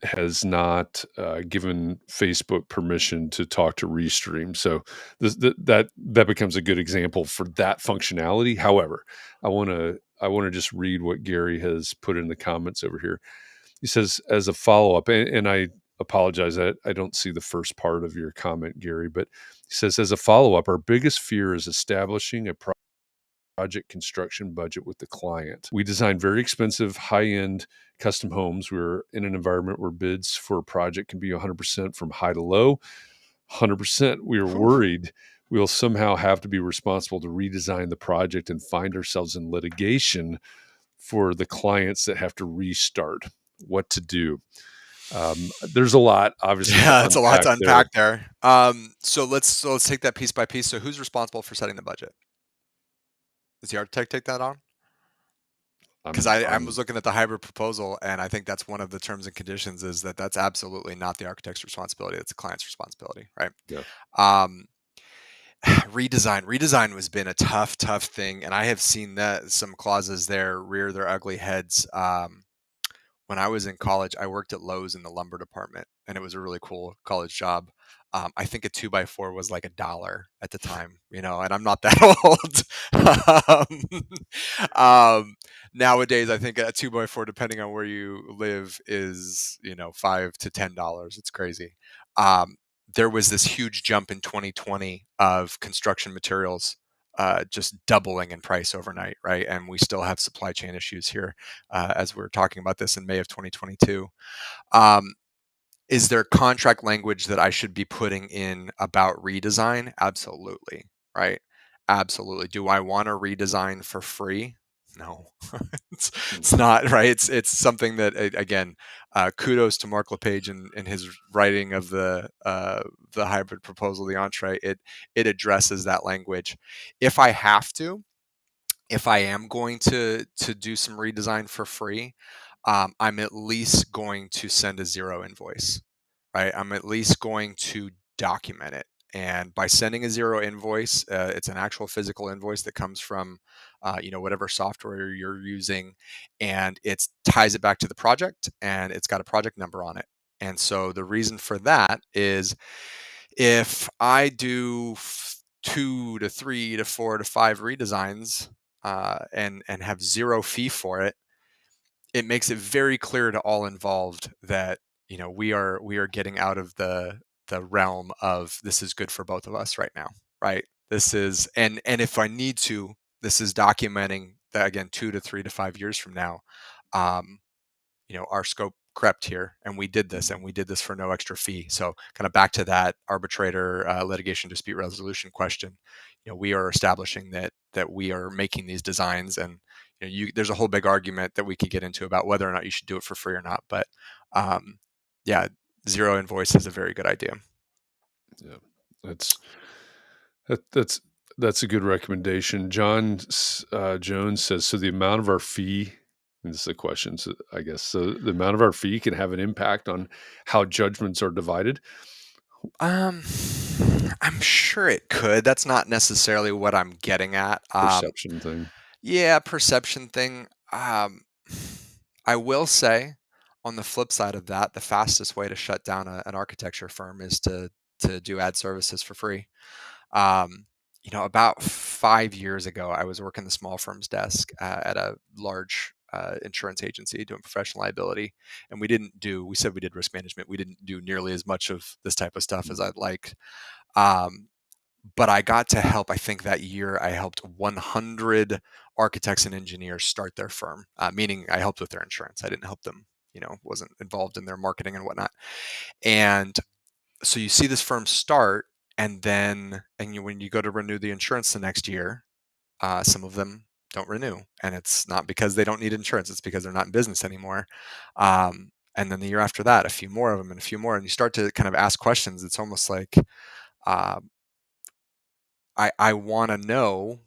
has not given Facebook permission to talk to Restream. So that becomes a good example for that functionality. However, I want to just read what Gary has put in the comments over here. He says, as a follow up, and I apologize that I don't see the first part of your comment, Gary, but he says, as a follow up, our biggest fear is establishing a project construction budget with the client. We design very expensive, high-end custom homes. We're in an environment where bids for a project can be 100% from high to low. 100%. We are Whew. worried we'll somehow have to be responsible to redesign the project and find ourselves in litigation for the clients that have to restart. What to do? There's a lot, obviously, to Yeah, it's a lot unpack to there. unpack there. So let's take that piece by piece. So who's responsible for setting the budget? Does the architect take that on? Because I'm, I I'm, was looking at the hybrid proposal, and I think that's one of the terms and conditions is that that's absolutely not the architect's responsibility. It's the client's responsibility, right? yeah. Um, redesign has been a tough thing, and I have seen that some clauses there rear their ugly heads. When I was in college, I worked at Lowe's in the lumber department, and it was a really cool college job. I think a 2x4 was like $1 at the time, and I'm not that old. Nowadays, I think a 2x4, depending on where you live, is $5 to $10. It's crazy. Um, there was this huge jump in 2020 of construction materials just doubling in price overnight, right? And we still have supply chain issues here as we're talking about this in May of 2022. Um, is there contract language that I should be putting in about redesign? Absolutely, right? Absolutely. Do I want to redesign for free? No, it's not right. It's something that again, kudos to Mark LePage and his writing of the hybrid proposal, the entree. It addresses that language. If I have to, if I am going to do some redesign for free, I'm at least going to send a zero invoice, right? I'm at least going to document it. And by sending a zero invoice, it's an actual physical invoice that comes from, whatever software you're using, and it ties it back to the project, and it's got a project number on it. And so the reason for that is if I do 2 to 3 to 4 to 5 redesigns and have zero fee for it, it makes it very clear to all involved that we are getting out of the realm of this is good for both of us right now, right? This is and if I need to, this is documenting that again 2 to 3 to 5 years from now. Um, our scope crept here and we did this and we did this for no extra fee. So kind of back to that arbitrator litigation dispute resolution question, we are establishing that we are making these designs, and there's a whole big argument that we could get into about whether or not you should do it for free or not, but um, yeah, zero invoice is a very good idea. Yeah, that's that's that's a good recommendation. John Jones says, so the amount of our fee, and this is a question, so I guess, so the amount of our fee can have an impact on how judgments are divided. um I'm sure it could. That's not necessarily what I'm getting at. Perception thing. Yeah, perception thing. I will say, on the flip side of that, the fastest way to shut down an architecture firm is to do ad services for free. Um, about 5 years ago, I was working the small firms desk at a large insurance agency doing professional liability, and we said we did risk management. We didn't do nearly as much of this type of stuff as I'd like. Um, but I got to help. I think that year I helped 100 architects and engineers start their firm, meaning I helped with their insurance. I didn't help them, wasn't involved in their marketing and whatnot. And so you see this firm start, and then when you go to renew the insurance the next year, some of them don't renew, and it's not because they don't need insurance; it's because they're not in business anymore. And then the year after that, a few more of them, and a few more, and you start to kind of ask questions. It's almost like uh, I want to know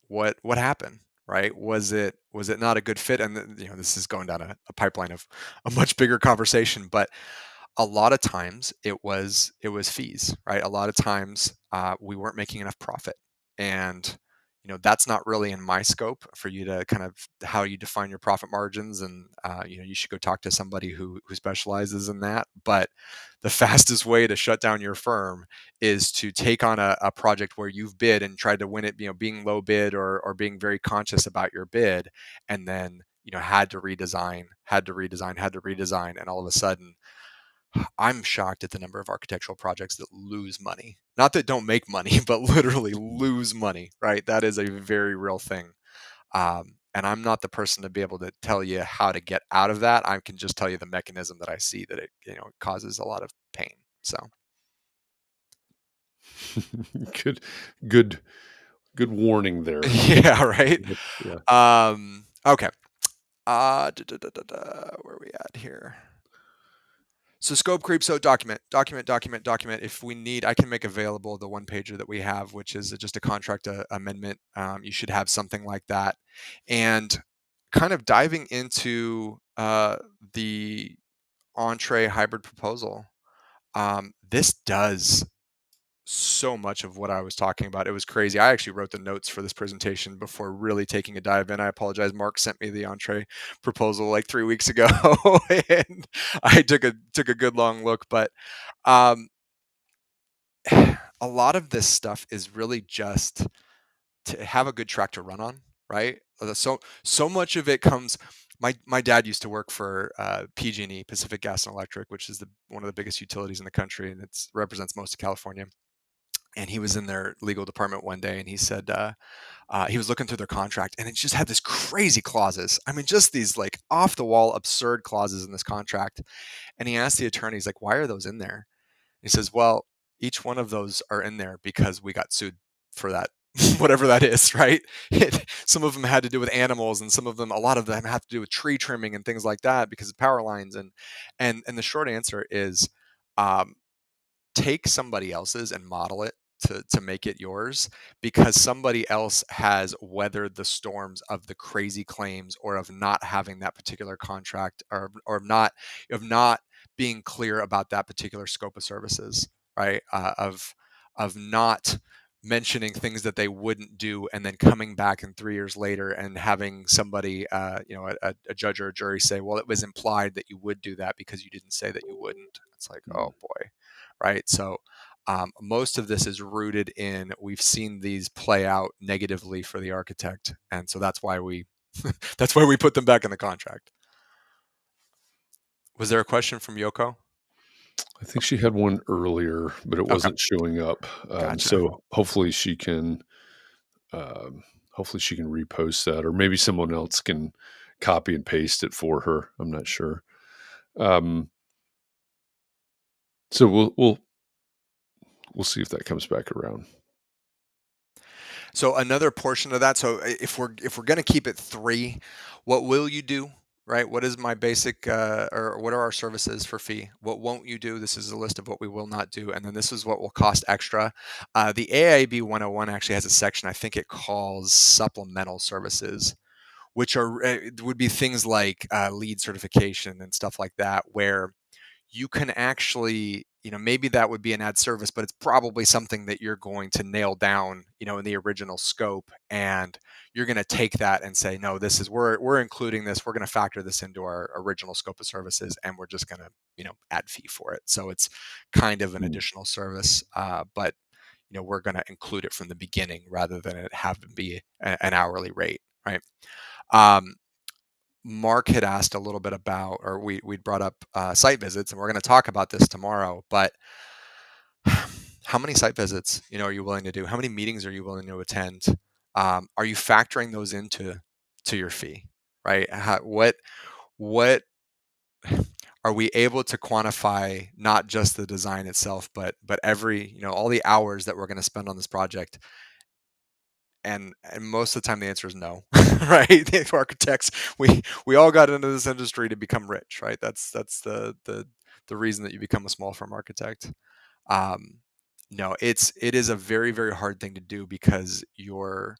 what happened, right? Was it not a good fit? And this is going down a pipeline of a much bigger conversation, but a lot of times it was fees, right? A lot of times we weren't making enough profit, and that's not really in my scope for you to kind of how you define your profit margins, and you should go talk to somebody who specializes in that. But the fastest way to shut down your firm is to take on a project where you've bid and tried to win it, being low bid or being very conscious about your bid, and then had to redesign, and all of a sudden I'm shocked at the number of architectural projects that lose money. Not that don't make money, but literally lose money, right? That is a very real thing. And I'm not the person to be able to tell you how to get out of that. I can just tell you the mechanism that I see that it causes a lot of pain. So Good, good, good warning there. yeah, right. Yeah. Okay. Where are we at here? So scope creep, so document. If we need, I can make available the one pager that we have, which is just a contract amendment. You should have something like that. And kind of diving into the entree hybrid proposal, this does so much of what I was talking about. It was crazy. I actually wrote the notes for this presentation before really taking a dive in. I apologize. Mark sent me the entree proposal like 3 weeks ago, and I took a good long look. But um, a lot of this stuff is really just to have a good track to run on, right? So much of it comes. My dad used to work for PG&E, Pacific Gas and Electric, which is one of the biggest utilities in the country, and it represents most of California. And he was in their legal department one day, and he said he was looking through their contract, and it just had this crazy clauses. I mean, just these like off the wall, absurd clauses in this contract. And he asked the attorney, he's like, "Why are those in there?" He says, "Well, each one of those are in there because we got sued for that." Whatever that is, right? Some of them had to do with animals, and some of them, a lot of them, have to do with tree trimming and things like that because of power lines. And the short answer is, um, take somebody else's and model it to make it yours, because somebody else has weathered the storms of the crazy claims, or of not having that particular contract, or of not being clear about that particular scope of services, right? Of not mentioning things that they wouldn't do, and then coming back in 3 years later and having somebody, a judge or a jury say, well, it was implied that you would do that because you didn't say that you wouldn't. It's like, Mm. oh boy, right? So most of this is rooted in, we've seen these play out negatively for the architect, and so that's why we that's why we put them back in the contract. Was there a question from Yoko? I think she had one earlier, but it Okay, wasn't showing up. gotcha. So um, hopefully she can repost that, or maybe someone else can copy and paste it for her. I'm not sure. Um, so we'll see if that comes back around. So another portion of that. So if we're going to keep it three, what will you do? Right? What is my basic, or what are our services for fee? What won't you do? This is a list of what we will not do, and then this is what will cost extra. The AIB 101 actually has a section. I think it calls supplemental services, which would be things like lead certification and stuff like that, where you can actually, maybe that would be an ad service, but it's probably something that you're going to nail down, in the original scope, and you're going to take that and say, no, this is, we're including this, we're going to factor this into our original scope of services, and we're just going to, add fee for it. So it's kind of an Mm. additional service, but we're going to include it from the beginning rather than it have to be an hourly rate, right? Um, Mark had asked a little bit about, or we'd brought up site visits, and we're going to talk about this tomorrow. But how many site visits, are you willing to do? How many meetings are you willing to attend? Are you factoring those to your fee, right? What are we able to quantify? Not just the design itself, but every, all the hours that we're going to spend on this project. And most of the time the answer is no. Right? The architects, we all got into this industry to become rich, right? That's the reason that you become a small firm architect. um no, it is a very, very hard thing to do, because you're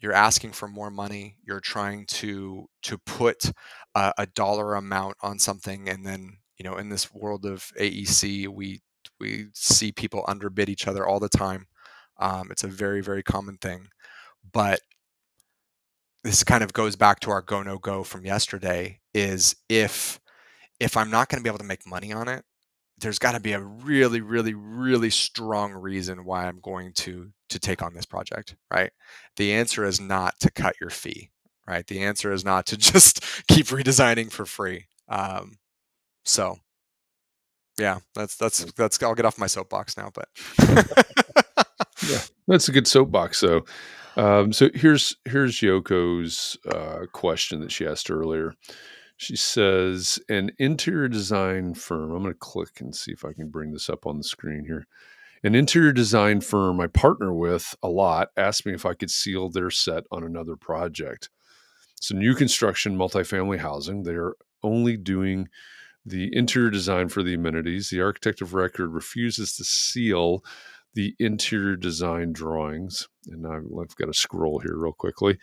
asking for more money, you're trying to put a dollar amount on something, and then, in this world of AEC, we see people underbid each other all the time. It's a very, very common thing. But this kind of goes back to our go no go from yesterday, is if I'm not going to be able to make money on it, there's got to be a really, really, really strong reason why I'm going to take on this project, right? The answer is not to cut your fee, right? The answer is not to just keep redesigning for free. So yeah, that's I'll get off my soapbox now, but Yeah, that's a good soapbox. So here's Yoko's question that she asked earlier. She says, an interior design firm. I'm going to click and see if I can bring this up on the screen here. An interior design firm I partner with a lot asked me if I could seal their set on another project. So new construction, multifamily housing. They're only doing the interior design for the amenities. The architect of record refuses to seal the interior design drawings. And I've got to scroll here real quickly.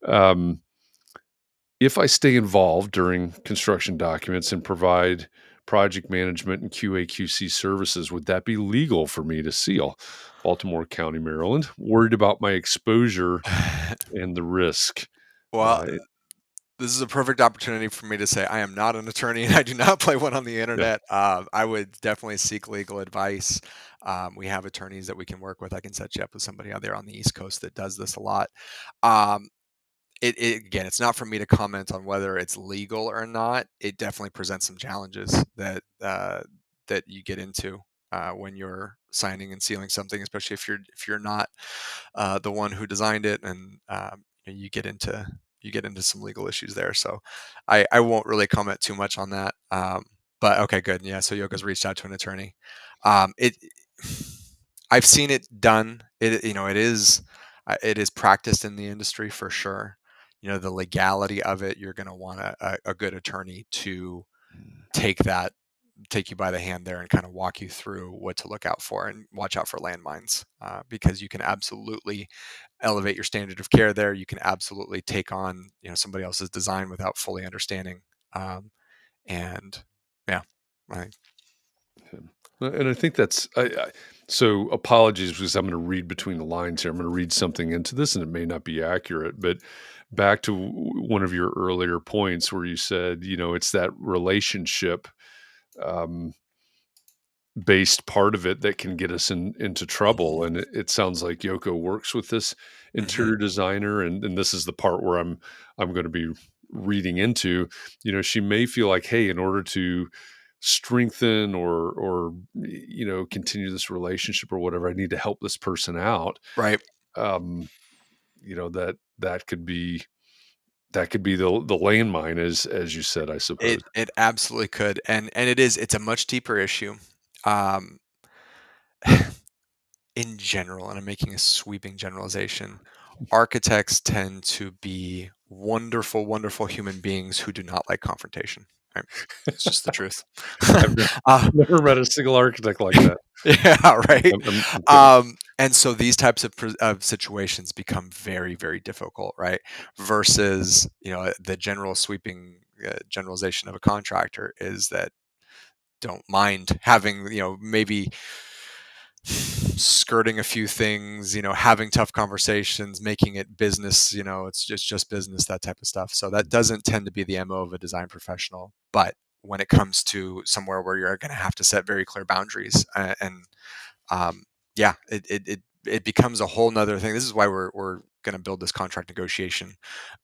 Um, if I stay involved during construction documents and provide project management and QA/QC services, would that be legal for me to seal? Baltimore County, Maryland. Worried about my exposure and the risk. well, It, This is a perfect opportunity for me to say I am not an attorney and I do not play one on the Yeah. internet. I would definitely seek legal advice. We have attorneys that we can work with. I can set you up with somebody out there on the East Coast that does this a lot. Um, again, it's not for me to comment on whether it's legal or not. It definitely presents some challenges that you get into when you're signing and sealing something, especially if you're not the one who designed it, and you get into some legal issues there. So I won't really comment too much on that. But okay, good. Yeah, so Yoga's reached out to an attorney. It I've seen it done. It is practiced in the industry for sure. The legality of it, you're going to want a good attorney to take that take you by the hand there and kind of walk you through what to look out for and watch out for landmines, because you can absolutely elevate your standard of care there. You can absolutely take on somebody else's design without fully understanding. And yeah, I, And I think that's so. Apologies because I'm going to read between the lines here. I'm going to read something into this, and it may not be accurate. But back to one of your earlier points where you said, it's that relationship um, based part of it that can get us into trouble. And it sounds like Yoko works with this mhm, interior designer, and this is the part where I'm going to be reading into. She may feel like, hey, in order to strengthen or continue this relationship or whatever, I need to help this person out. right. um that could be the landmine, as you said, I suppose. It absolutely could, and it's a much deeper issue. Um, in general, and I'm making a sweeping generalization, architects tend to be wonderful, wonderful human beings who do not like confrontation. Right? It's just the truth. I've never, uh, never met a single architect like that. yeah, right. I'm kidding. And so these types of situations become very, very difficult, right? Versus, the general sweeping generalization of a contractor is that don't mind having, maybe skirting a few things, having tough conversations, making it business, it's just business, that type of stuff. So that doesn't tend to be the MO of a design professional. But when it comes to somewhere where you're going to have to set very clear boundaries, and um, yeah, it becomes a whole nother thing. This is why we're going to build this contract negotiation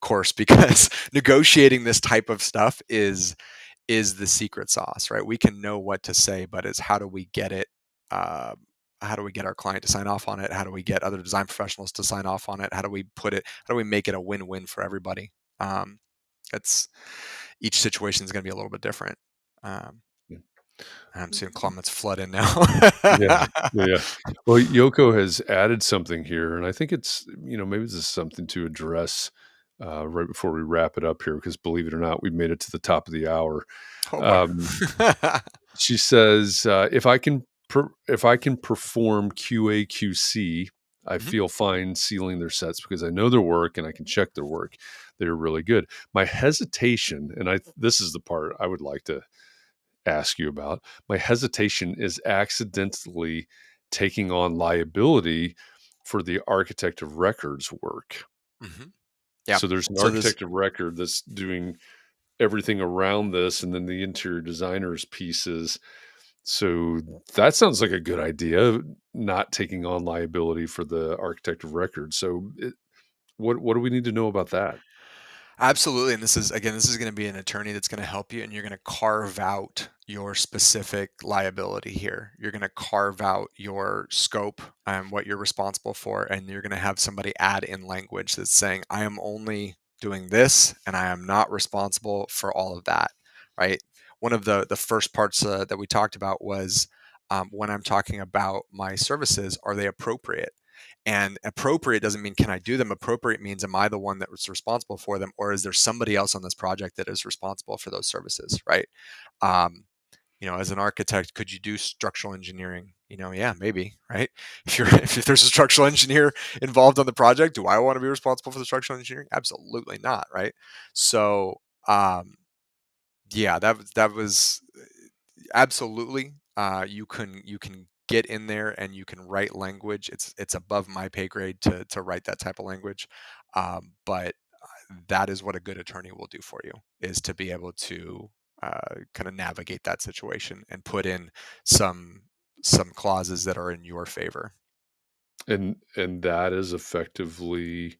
course, because negotiating this type of stuff is the secret sauce, right? We can know what to say, but it's how do we get it? Uh, how do we get our client to sign off on it? How do we get other design professionals to sign off on it? How do we put it? How do we make it a win-win for everybody? It's Each situation is going to be a little bit different. Um, Yeah. I'm seeing comments flood in now. Yeah. Yeah. Well, Yoko has added something here, and I think it's, maybe this is something to address right before we wrap it up here, because believe it or not, we've made it to the top of the hour. Oh boy. Um, she says, if I can perform QA/QC, I Mhm, feel fine sealing their sets because I know their work and I can check their work. They're really good. My hesitation, and this is the part I would like to ask you about. My hesitation is accidentally taking on liability for the architect of records work. mhm. Yeah. So there's an So this architect of record that's doing everything around this, and then the interior designer's pieces. So that sounds like a good idea, not taking on liability for the architect of record. So what do we need to know about that? Absolutely, and this is going to be an attorney that's going to help you, and you're going to carve out your specific liability here. You're going to carve out your scope and what you're responsible for, and you're going to have somebody add in language that's saying, "I am only doing this, and I am not responsible for all of that." Right? One of the first parts that we talked about was, when I'm talking about my services, are they appropriate? And appropriate doesn't mean can I do them. Appropriate means am I the one that was responsible for them, or is there somebody else on this project that is responsible for those services, right? Um, as an architect, could you do structural engineering? Yeah, maybe, right? If there's a structural engineer involved on the project, do I want to be responsible for the structural engineering? Absolutely not, right? So, yeah, that was absolutely. You can get in there and you can write language. It's above my pay grade to write that type of language, but that is what a good attorney will do for you, is to be able to kind of navigate that situation and put in some some clauses that are in your favor. And that is effectively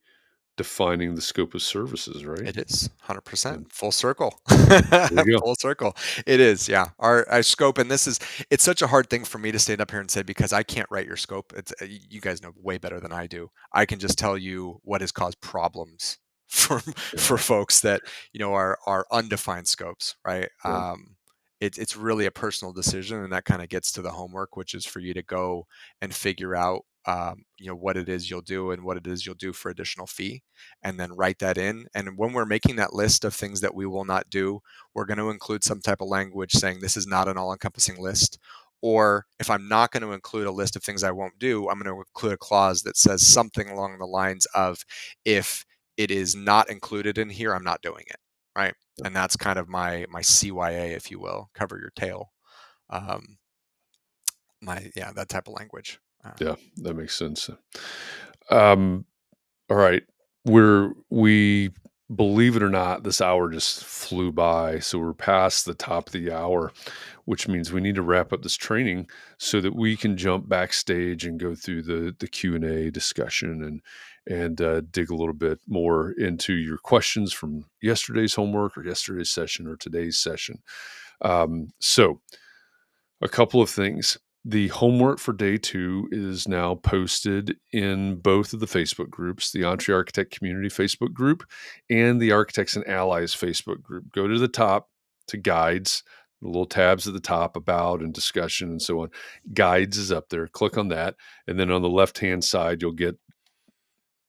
defining the scope of services, right? It is Yeah. 100% full circle. There you go. Full circle. It is, yeah. Our scope, and this is, it's such a hard thing for me to stand up here and say because I can't write your scope. It's you guys know way better than I do. I can just tell you what has caused problems for Yeah. for folks that are undefined scopes, right? Yeah. It's really a personal decision, and that kind of gets to the homework, which is for you to go and figure out what it is you'll do and what it is you'll do for additional fee, and then write that in. And when we're making that list of things that we will not do, we're going to include some type of language saying this is not an all encompassing list. Or if I'm not going to include a list of things I won't do, I'm going to include a clause that says something along the lines of, if it is not included in here, I'm not doing it. Right. Yeah. And that's kind of my CYA, if you will, cover your tail. Um, yeah, that type of language. Yeah, that makes sense. Um, all right. We believe it or not, this hour just flew by. So we're past the top of the hour, which means we need to wrap up this training so that we can jump backstage and go through the Q&A discussion and dig a little bit more into your questions from yesterday's homework or yesterday's session or today's session. So a couple of things. The homework for day 2 is now posted in both of the Facebook groups, the Entree Architect Community Facebook group and the Architects and Allies Facebook group. Go to the top to guides, the little tabs at the top, about and discussion and so on. Guides is up there. Click on that. And then on the left-hand side, you'll get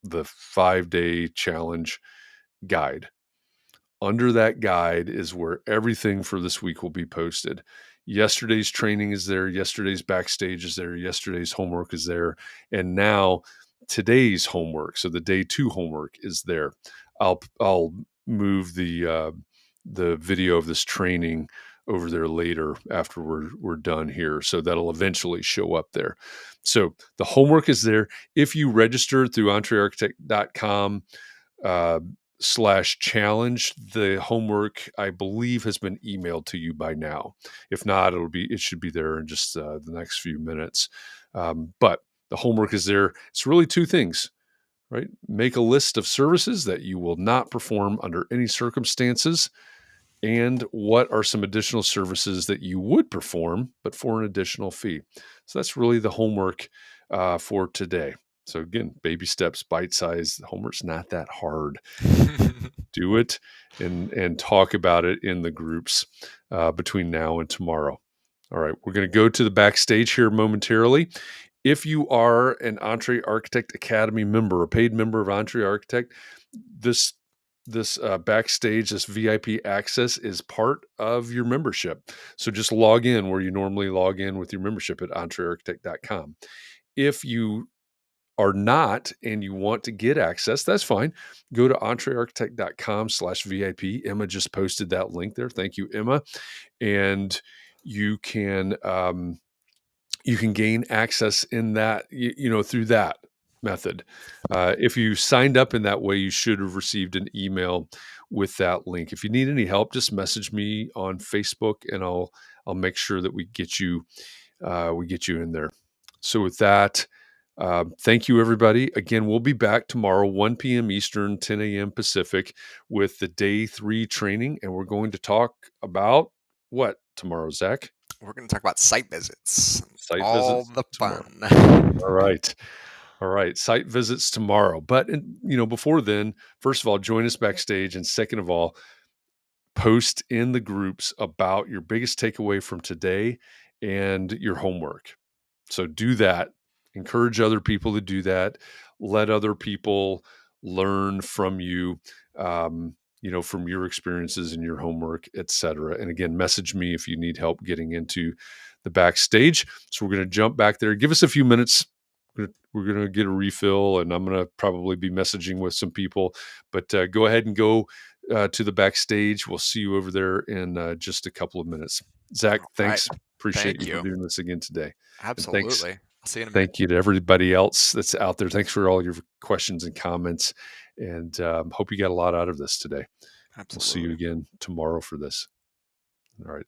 the 5-day challenge guide. Under that guide is where everything for this week will be posted. Yesterday's training is there, yesterday's backstage is there, yesterday's homework is there, and now today's homework, so the day 2 homework is there. I'll move the video of this training over there later after we're done here, so that'll eventually show up there. So the homework is there. If you register through entrearchitect.com /challenge, the homework I believe has been emailed to you by now. If not, it should be there in just the next few minutes. But the homework is there. It's really 2 things, right? Make a list of services that you will not perform under any circumstances, and what are some additional services that you would perform but for an additional fee. So that's really the homework for today. So again, baby steps, bite size. The homework's not that hard. Do it and talk about it in the groups between now and tomorrow. All right, we're going to go to the backstage here momentarily. If you are an Entree Architect Academy member, a paid member of Entree Architect, this backstage, this VIP access is part of your membership. So just log in where you normally log in with your membership at entrearchitect.com. If you are not and you want to get access, that's fine. Go to entrearchitect.com/VIP. Emma just posted that link there. Thank you, Emma. And you can gain access in that, through that method. If you signed up in that way, you should have received an email with that link. If you need any help, just message me on Facebook and I'll make sure that we get you in there. So with that, thank you, everybody. Again, we'll be back tomorrow, 1 p.m. Eastern, 10 a.m. Pacific, with the day 3 training. And we're going to talk about what tomorrow, Zach? We're going to talk about site visits. Site All visits the tomorrow. fun. All right. All right. Site visits tomorrow. But, before then, first of all, join us backstage. And second of all, post in the groups about your biggest takeaway from today and your homework. So do that. Encourage other people to do that. Let other people learn from you, from your experiences and your homework, etc. And again, message me if you need help getting into the backstage. So we're going to jump back there. Give us a few minutes. We're going to get a refill, and I'm going to probably be messaging with some people. But go ahead and go to the backstage. We'll see you over there in just a couple of minutes. Zach, All right. thanks. Appreciate Thank you for you. doing this again today. And Absolutely. I'll see you in a minute. thank you to everybody else that's out there. Thanks for all your questions and comments. And hope you got a lot out of this today. We'll see you Absolutely. again tomorrow for this. All right.